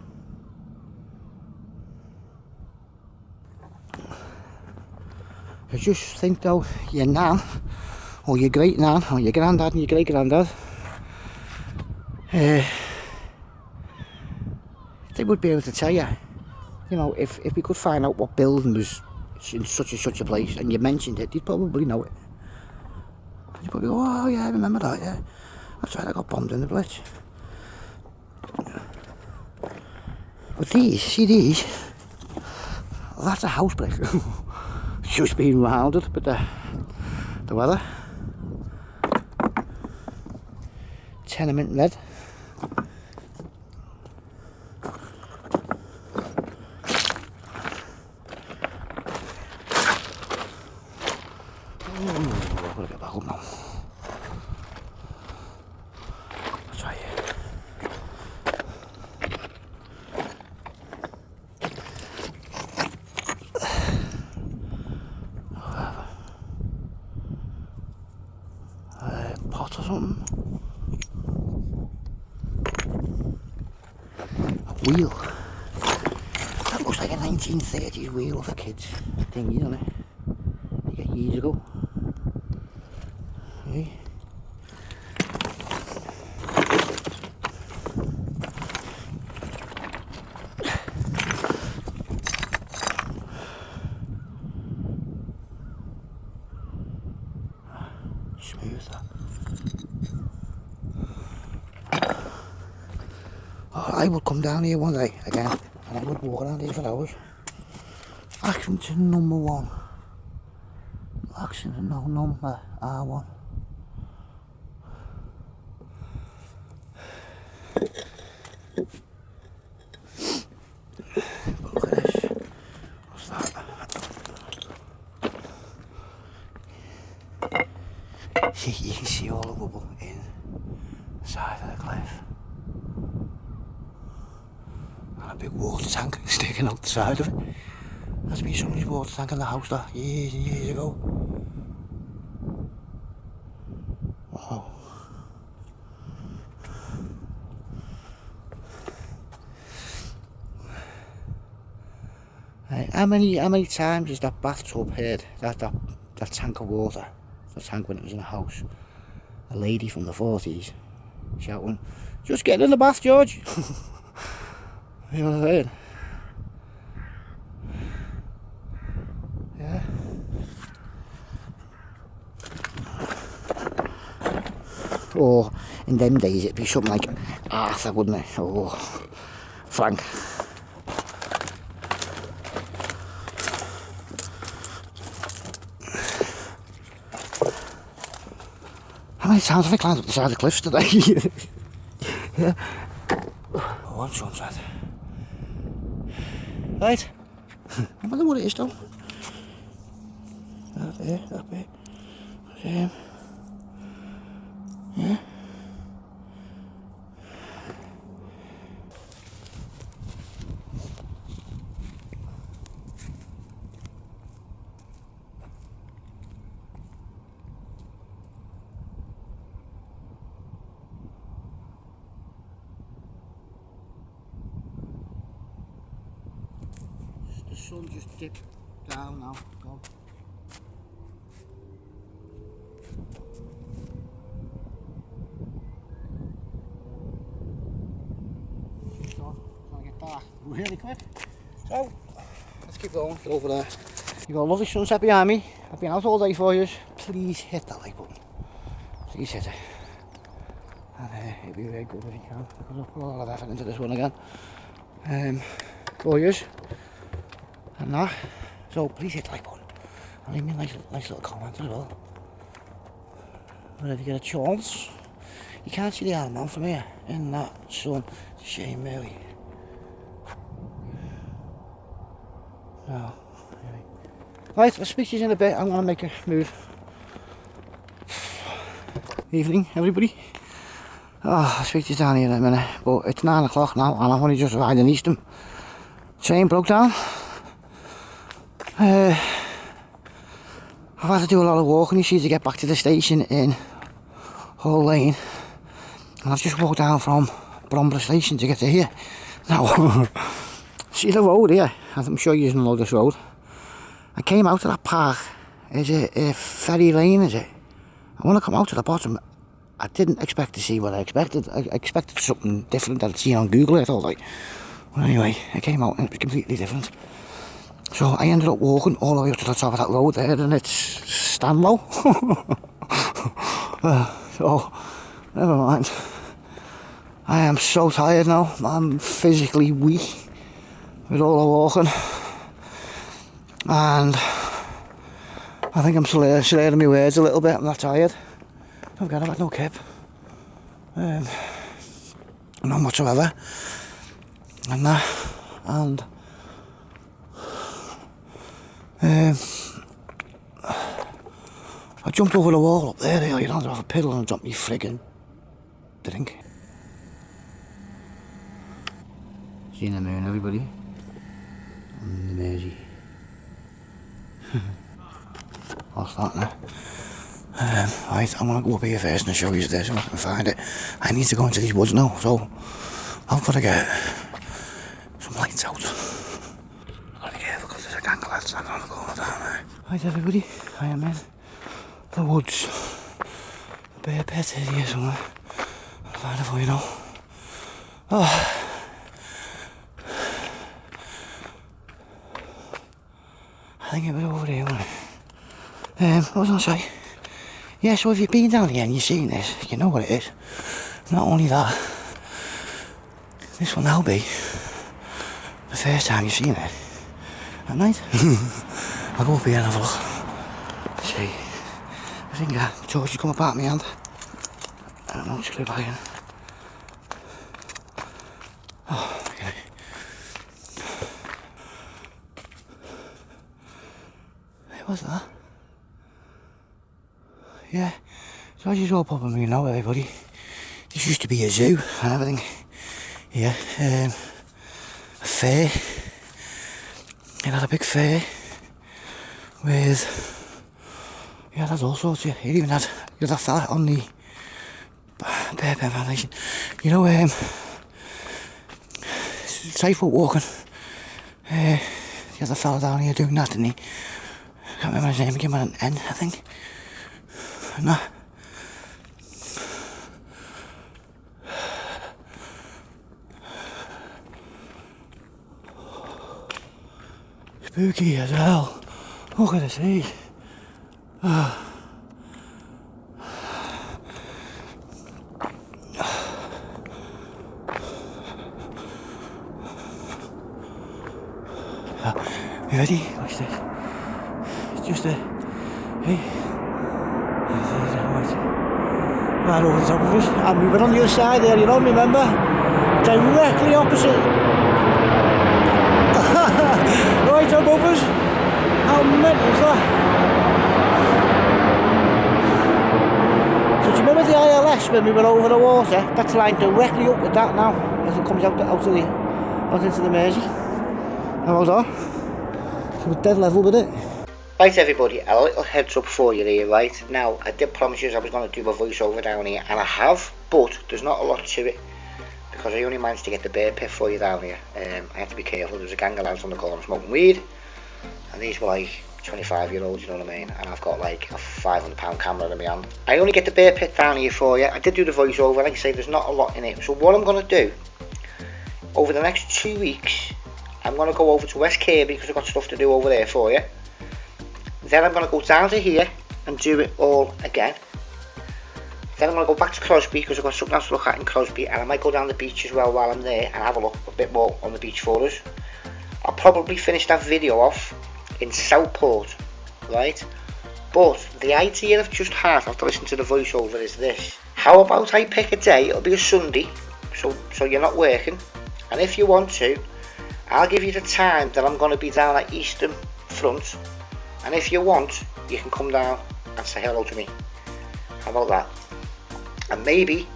I just think though, your nan, or your great nan, or your granddad and your great granddad, they would be able to tell you, you know, if we could find out what building was in such and such a place, and you mentioned it, you'd probably know it. You'd probably go, oh yeah, I remember that, yeah. That's right, I got bombed in the Blitz. But these, see these? Well, that's a house brick. Just being rounded, but the weather. Tenement red. I've got to get back up now. Let's try it. Pot or something. A wheel. That looks like a 1930s wheel for kids thingy, doesn't it? Like years ago. Okay. Smooth that. Oh, I would come down here one day again and I would walk around here for hours. Accrington number 1. Accrington number R1. But look at this. What's that? You can see all the bubble in the side of the cliff. And a big water tank sticking out the side of it. There's been somebody's water tank in the house there years and years ago. Wow. Right, how many times has that bathtub heard that tank of water, the tank when it was in a house, a lady from the 40s shouting, "Just get in the bath, George." You know what I'm saying? Yeah. Or in them days it'd be something like Arthur, wouldn't it? Or Frank. How many times have I climbed up the side of the cliffs today? Yeah. Oh, I'm sunset. Right. I wonder what it is though. That bit. Yeah. The sun just dipped down now. Go. So, trying to get dark really quick. So, let's keep going, get over there. You've got a lovely sunset behind me. I've been out all day for you. Please hit that like button. Please hit it. And it'd be very good if you can, because I've put a lot of effort into this one again. For you. And that. So please hit the like button. And leave me a nice little comment as well. Whenever you get a chance. You can't see the Isle of Man from here in that sun. It's a shame, really. No. Right, I'll speak to you in a bit. I'm going to make a move. Evening, everybody. Oh, I'll speak to you down here in a minute. But it's 9 o'clock now and I've only just arrived in Eastham. Train broke down. I've had to do a lot of walking, you see, to get back to the station in Hall Lane. And I've just walked down from Bromborough Station to get to here. Now, see the road here? I'm sure you know this road. I came out of that park. Is it Ferry Lane, is it? And when I come out to the bottom, I didn't expect to see what I expected. I expected something different that I'd seen on Google. I thought, like, well, anyway, I came out and it was completely different. So I ended up walking all the way up to the top of that road there, and it's Stanlow. So, never mind. I am so tired now. I'm physically weak with all the walking. And I think I'm slurring my words a little bit. I'm not tired. Don't forget, I've had no kip. None whatsoever. And that. And I jumped over the wall up there, you know, off a pedal and dropped me friggin' drink. Seeing the moon, everybody. On the Mersey. What's that now? Right, I'm gonna go up here first and show you this if I can find it. I need to go into these woods now, so I've got to get some lights out. I've got to be careful because there's a gang of lads standing on the corner down there. Right, everybody, I am in the woods. The bear pit is here somewhere. I'll find it for you now. Oh. I think it was over there, wasn't it? What was I say? Yeah, so if you've been down here and you've seen this, you know what it is. Not only that, this will now be the first time you've seen it at night. I'll go up here and have a look. Let's see. I think the torch has come apart my hand. I don't know, just clip back in. Oh, okay. What's that? Yeah, so as you all probably know, everybody, this used to be a zoo and everything. Yeah, a fair. It had a big fair with, yeah, that's all sorts. Yeah, it even had, you had that fella on the Bear Pen Foundation. You know, safe foot walking. You had the fella down here doing that, didn't he? I can't remember his name, he came on an N, I think. No. Spooky as hell. Look at the sea. You ready? Watch this. It's just a, hey. Right over the top of us, and we were on the other side there, you know, remember? Directly opposite. Right above us. How mental is that? So do you remember the ILS when we were over the water? That's lined directly up with that now, as it comes out into the Mersey. How was that? So we're dead level with it. Right, everybody, a little heads up for you here, right? Now, I did promise you I was going to do a voiceover down here, and I have, but there's not a lot to it, because I only managed to get the bear pit for you down here. I had to be careful. There's a gang of lads on the corner smoking weed, and these were like 25-year-olds, you know what I mean? And I've got like a £500 camera in my hand. I only get the bear pit down here for you. I did do the voiceover, like I say, there's not a lot in it. So what I'm going to do, over the next 2 weeks, I'm going to go over to West Kirby, because I've got stuff to do over there for you. Then I'm going to go down to here and do it all again. Then I'm going to go back to Crosby because I've got something else to look at in Crosby, and I might go down the beach as well while I'm there and have a look a bit more on the beach for us. I'll probably finish that video off in Southport, right? But the idea I've just had after listening to the voiceover is this: how about I pick a day? It'll be a Sunday, so you're not working, and if you want to, I'll give you the time that I'm going to be down at Eastham front, and if you want, you can come down and say hello to me. How about that? And maybe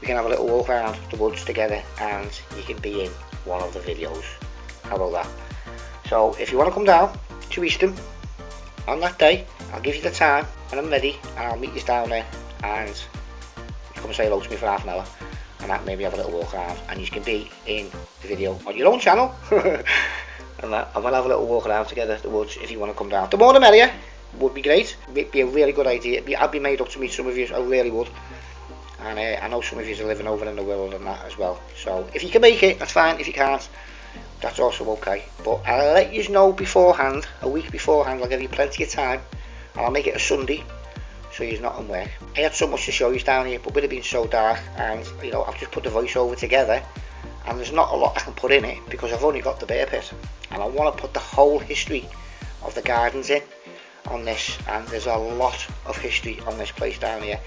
we can have a little walk around the woods together and you can be in one of the videos. How about that? So if you want to come down to Eastham on that day, I'll give you the time when I'm ready, and I'll meet you down there, and you come and say hello to me for half an hour, and that maybe have a little walk around, and you can be in the video on your own channel. And that, and we'll have a little walk around together the woods if you want to come down. The more the merrier, would be great. It'd be a really good idea. I'd be made up to meet some of you, I really would. And I know some of you are living over in the world and that as well. So if you can make it, that's fine. If you can't, that's also okay. But I'll let you know beforehand, a week beforehand. I'll give you plenty of time, and I'll make it a Sunday, so you're not on work. I had so much to show you down here, but with it being so dark, and you know, I've just put the voiceover together, and there's not a lot I can put in it because I've only got the bear pit, and I want to put the whole history of the gardens in on this, and there's a lot of history on this place down here.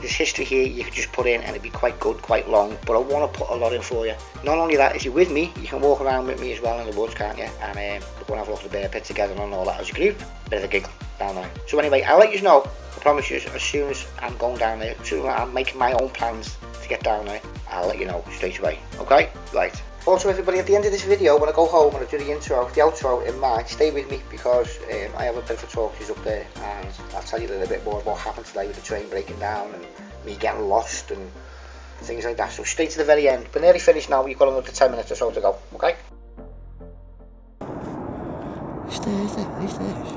This history here you could just put in and it'd be quite good, quite long, but I want to put a lot in for you. Not only that, if you're with me, you can walk around with me as well in the woods, can't you? And we're going to have a look at the bear pit together and all that as a group. Bit of a giggle down there. So anyway, I'll let you know, I promise you, as soon as I'm going down there, as soon as I'm making my own plans to get down there, I'll let you know straight away, okay? Right. Also everybody, at the end of this video, when I go home and I do the intro, the outro in mind, stay with me because I have a bit of a talk up there, and I'll tell you a little bit more about what happened today with the train breaking down and me getting lost and things like that. So stay to the very end. We're nearly finished now, you've got another 10 minutes or so to go, okay? Stairs there, these stairs.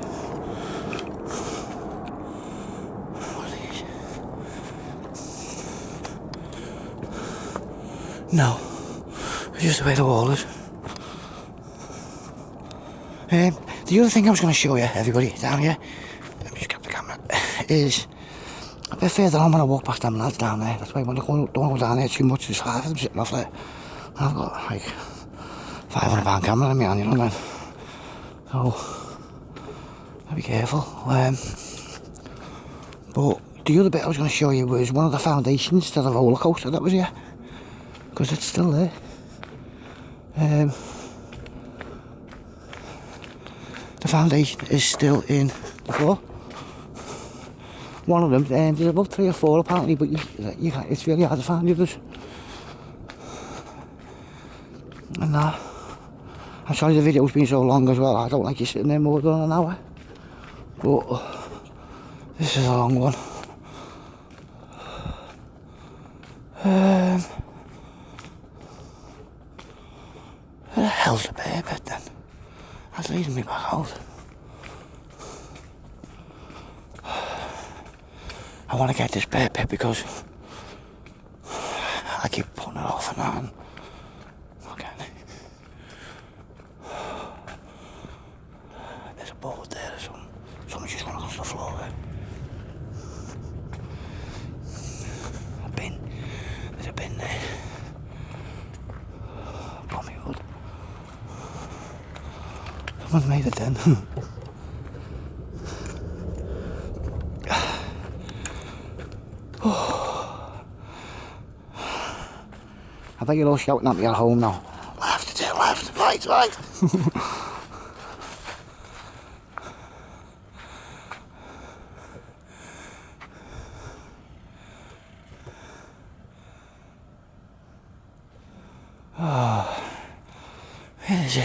What are these? No. Just the way the wall is. The other thing I was going to show you, everybody, down here, let me just grab the camera, is a bit further on when I walk past them lads down there. That's why when I don't go down there too much, there's 5 of them sitting off there. I've got like £500 camera in my hand, you know what I mean? So, I'll be careful. But the other bit I was going to show you was one of the foundations to the roller coaster that was here, because it's still there. The foundation is still in the floor. One of them, there's about 3 or 4 apparently, but you can't, it's really hard to find the others. And I'm sorry the video's been so long as well. I don't like you sitting there more than an hour, but this is a long one. Where the hell's the bear pit then? That's leading me back out. I want to get this bear pit because I keep putting it off and on. Not getting it. There's a board there or something. Someone's just gone across the floor there. A bin. There's a bin there. Bommy wood. Someone's made it then. I bet you're all shouting at me at home now. Left, left, right, right. Oh, where is he?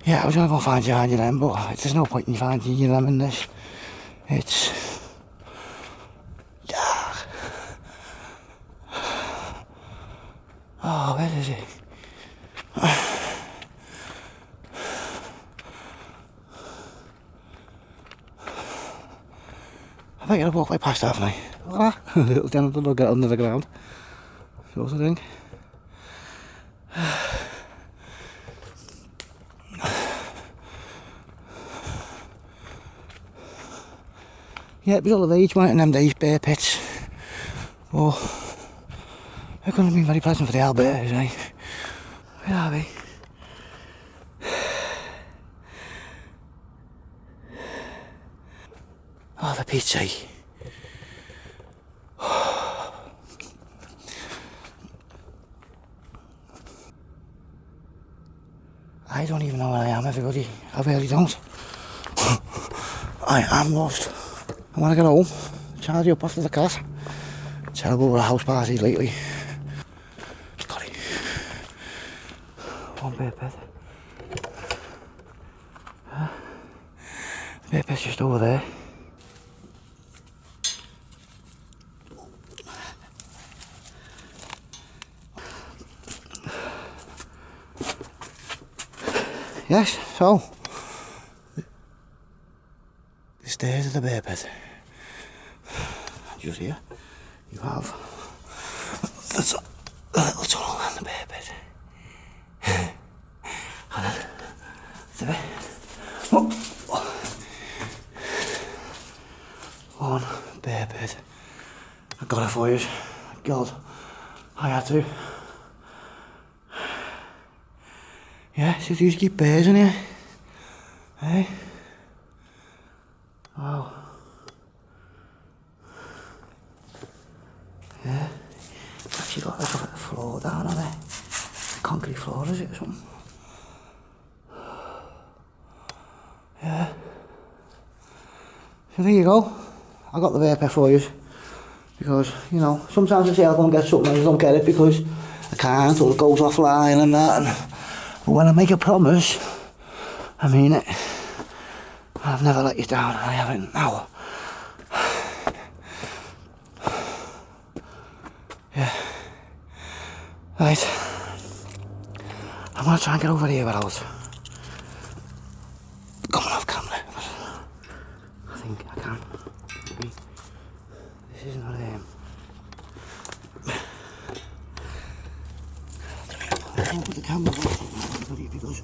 Yeah, I was going to go find you then, but there's no point in finding you them in this. It's dark. Oh, where is it? I think I'll walk right past, haven't I? A little down to get under the ground. Sort of thing. Yeah, it was all the rage, weren't it, in them days, bear pits. Oh, it couldn't have been very pleasant for the Albertas, eh? Where are we? Oh, for Pete's sake. I don't even know where I am, everybody. I really don't. I am lost. I want to get home, charge you up after the cat. Terrible with house parties lately. Got it. One bear pit. The bear pit's just over there. Yes, so the stairs of the bear pit. Just here, you have the little tunnel and the bear pit. And then the bear. Oh. One bear pit. I got it for you. God, I had to. Yeah, so these keep bears in here. Hey? Wow. Yeah. It's actually got like a floor down on it. Concrete floor, is it, or something? Yeah. So there you go. I got the bear pit for you. Because, you know, sometimes I say I'll go and get something and I don't get it because I can't, or it goes offline and that. But when I make a promise, I mean it. I've never let you down, I haven't now. Yeah. Right. I'm gonna try and get over here without coming off camera. I think I can. This is not I can't put the camera on because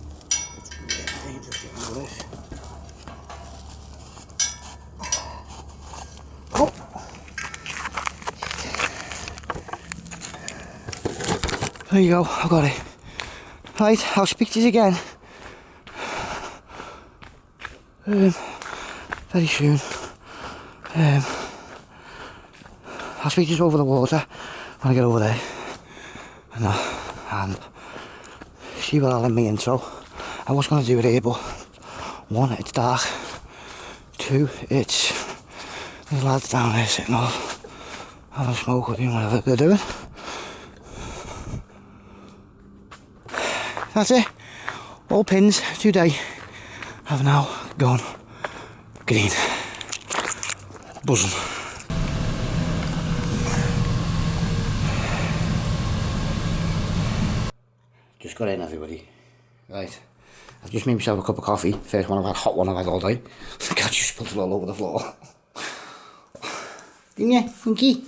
I'm just getting all this. Oh! There you go, I got it. Right, I'll speak to you again. Very soon. I'll speak to you over the water when I get over there. And see what I'll end my intro. I was going to do it here, but one, it's dark. Two, there's lads down there sitting off having a smoke or doing whatever they're doing. That's it. All pins today have now gone green. Buzzing. Just got in, everybody. Right. I've just made myself a cup of coffee. First one I've had, hot one I've had all day. The cat just spilled it all over the floor. Didn't you, Funky?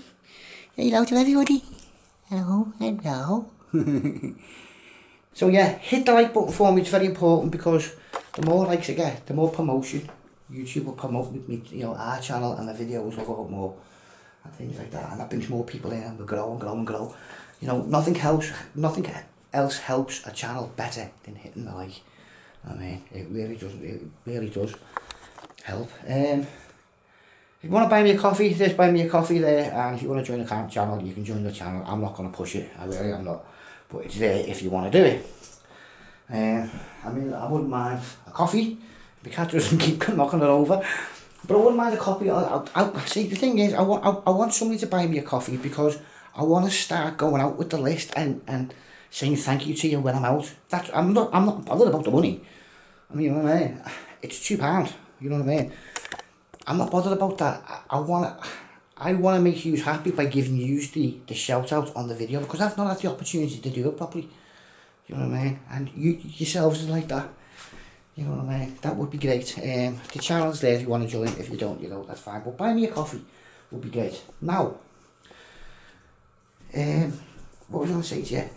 Say hello to everybody. Hello, hello. So yeah, hit the like button for me, it's very important because the more likes I get, the more promotion. YouTube will promote me, you know, our channel and the videos will go up more and things like that, and that brings more people in and we'll grow and grow and grow. You know, nothing else helps a channel better than hitting the like. I mean, it really does help. If you want to buy me a coffee, there's buy me a coffee there, and if you want to join the channel, you can join the channel. I'm not going to push it, I really am not, but it's there if you want to do it. I mean, I wouldn't mind a coffee. The cat doesn't keep knocking it over, but I wouldn't mind a coffee. See, the thing is, I want somebody to buy me a coffee because I want to start going out with the list and saying thank you to you when I'm out. I'm not bothered about the money. I mean, you know what I mean? It's £2. You know what I mean? I'm not bothered about that. I wanna make you happy by giving you the shout out on the video because I've not had the opportunity to do it properly. You know what I mean? And you yourselves are like that. You know what I mean? That would be great. The channel's there if you want to join. If you don't, you know, that's fine. But buy me a coffee would be great. Now, what was I going to say to you?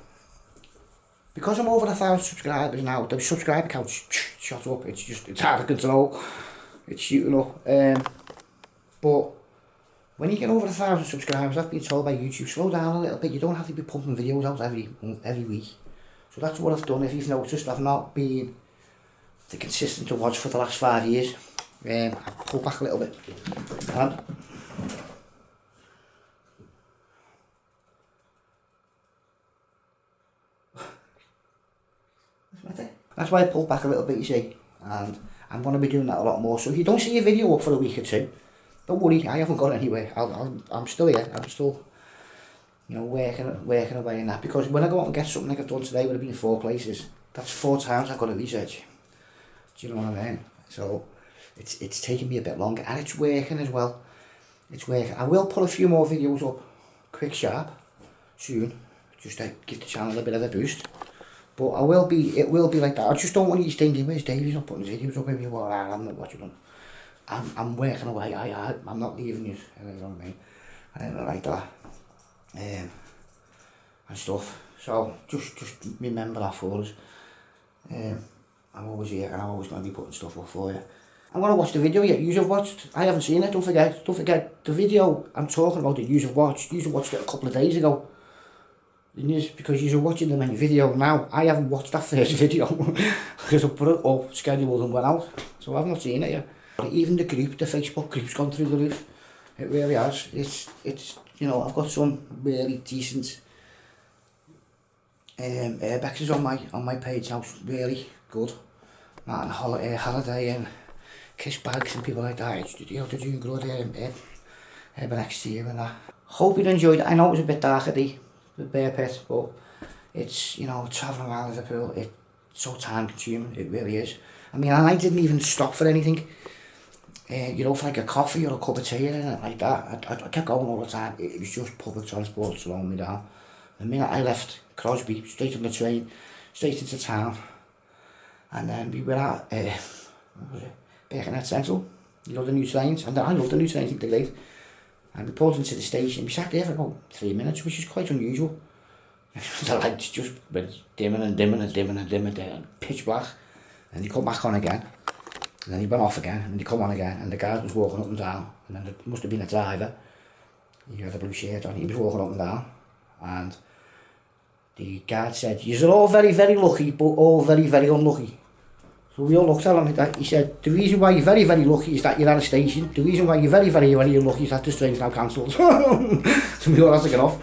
Because I'm over 1,000 subscribers now, the subscriber count's shot up. It's hard to control. It's shooting up. But when you get over 1,000 subscribers, I've been told by YouTube, slow down a little bit. You don't have to be pumping videos out every week. So that's what I've done. If you've noticed, I've not been the consistent to watch for the last 5 years. I pull back a little bit. And that's why I pulled back a little bit, you see. And I'm going to be doing that a lot more. So if you don't see a video up for a week or two, don't worry, I haven't gone anywhere. I'm still here. I'm still, you know, working away in that. Because when I go out and get something like I've done today, would have been 4 places. That's 4 times I've got to research. Do you know what I mean? So it's taking me a bit longer, and it's working as well. It's working. I will put a few more videos up, quick sharp, soon, just to give the channel a bit of a boost. But it will be like that. I just don't want you thinking, where's Dave? He's not putting his videos up every while. I'm not watching them. I'm working away. I'm not leaving you. You know what I mean? I don't like that. And stuff. So just remember that for us. I'm always here, and I'm always going to be putting stuff up for you. I'm going to watch the video you've watched. I haven't seen it. Don't forget the video I'm talking about that you've watched. You watched it a couple of days ago. Because you're watching the main video now. I haven't watched that first video because I put it up, scheduled and went out. So I've not seen it yet. But even the Facebook group's gone through the roof. It really has. It's you know, I've got some really decent Urbexes on my page now. Really good. Martin Holiday and Kiss Bags and people like that. You know, they're doing good next year and that. Hope you enjoyed it. I know it was a bit darker the bear pit, but it's, you know, travelling around Liverpool, it's so time consuming, it really is. I mean, and I didn't even stop for anything, you know, for like a coffee or a cup of tea or anything like that. I kept going all the time. It was just public transport slowing me down. The minute I left Crosby, straight on the train, straight into town, and then we were at, what was it, Birkenhead Central, you know, the new trains, and I love the new trains, I think they're great. And we pulled into the station. We sat there for about 3 minutes, which is quite unusual. The lights just went dimming and dimming and dimming and dimming and pitch black. And they come back on again. And then he went off again, and they come on again. And the guy was walking up and down. And then it must have been a driver. He had a blue shirt on. He was walking up and down. And the guard said, "You're all very, very lucky, but all very, very unlucky." So we all looked at him like that. He said, "The reason why you're very, very lucky is that you're at a station. The reason why you're very, very, very unlucky is that the train's now cancelled." So we all had to get off.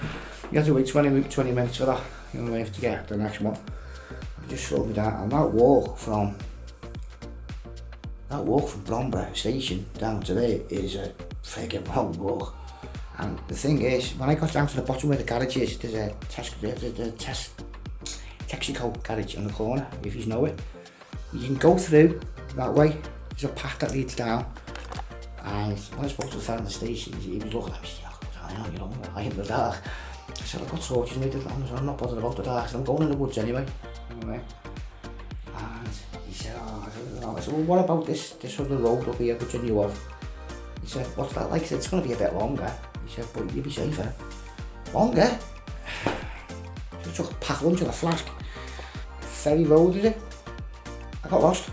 You had to wait 20 minutes for that, you know, to get the next one. It just slowed me down. And that walk from Bromborough station down to there is a friggin' long walk. And the thing is, when I got down to the bottom where the garage is, there's a Texaco garage on the corner, if you know it. You can go through that way. There's a path that leads down. And when I spoke to the fellow in the station, he was looking at me, you know, I hit the dark. I said, "I've got torches made it, I'm not bothered about the dark, so I'm going in the woods anyway." And he said, I said, "Well, what about this other road up here, which I knew of?" He said, "What's that like?" I said, "It's going to be a bit longer." He said, "But you'll be safer." Longer? So I took a pack lunch and a flask. Ferry Road, is it? I got lost,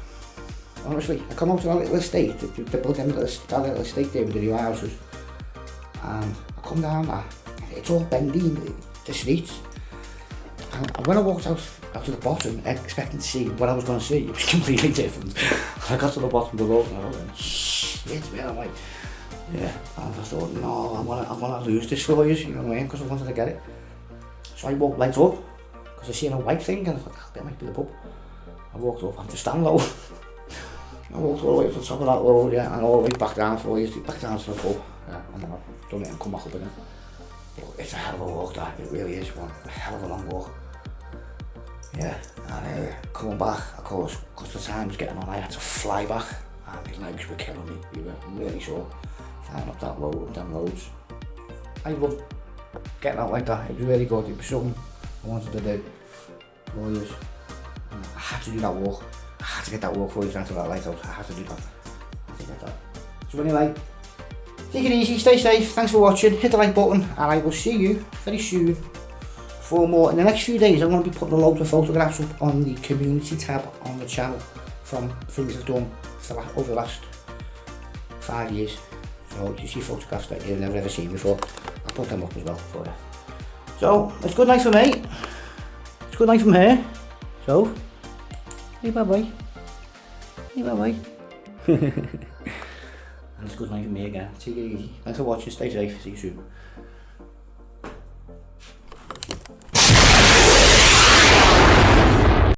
honestly. I come out to that little estate, the little estate there with the new houses, and I come down there, it's all bendy, the streets, and when I walked out to the bottom, expecting to see what I was going to see, it was completely different. I got to the bottom of the road and I was like, shit, man, I'm like, yeah, and I thought, no, I'm gonna lose this for you, you know what I mean, because I wanted to get it. So I walked right up, because I seen a white thing, and I thought, that might be the pub. I walked up, I'm just stand low. I walked all the way to the top of that road, yeah, and all the way back down for you, back down to the pub. Yeah, and then I've done it and come back up again. But it's a hell of a walk, that, it really is, one. A hell of a long walk. Yeah, and coming back, of course, because the time was getting on, I had to fly back, and my legs were killing me, you were really sore. Flying up that road, them roads. I loved getting out like that, it was really good, it was something I wanted to do for years. I had to do that walk. I had to get that walk for you down to that lighthouse. I had to do that. I had to get that. So anyway, take it easy, stay safe. Thanks for watching. Hit the like button, and I will see you very soon for more. In the next few days, I'm going to be putting a load of photographs up on the community tab on the channel from things I've done for over the last 5 years. Oh, you see photographs that you've never ever seen before. I'll put them up as well for you. So, it's good night for me. It's good night from here. So, hey bye bye. Hey bye bye. And it's good night from me again. Take it easy. Thanks for watching. Stay safe. See you soon.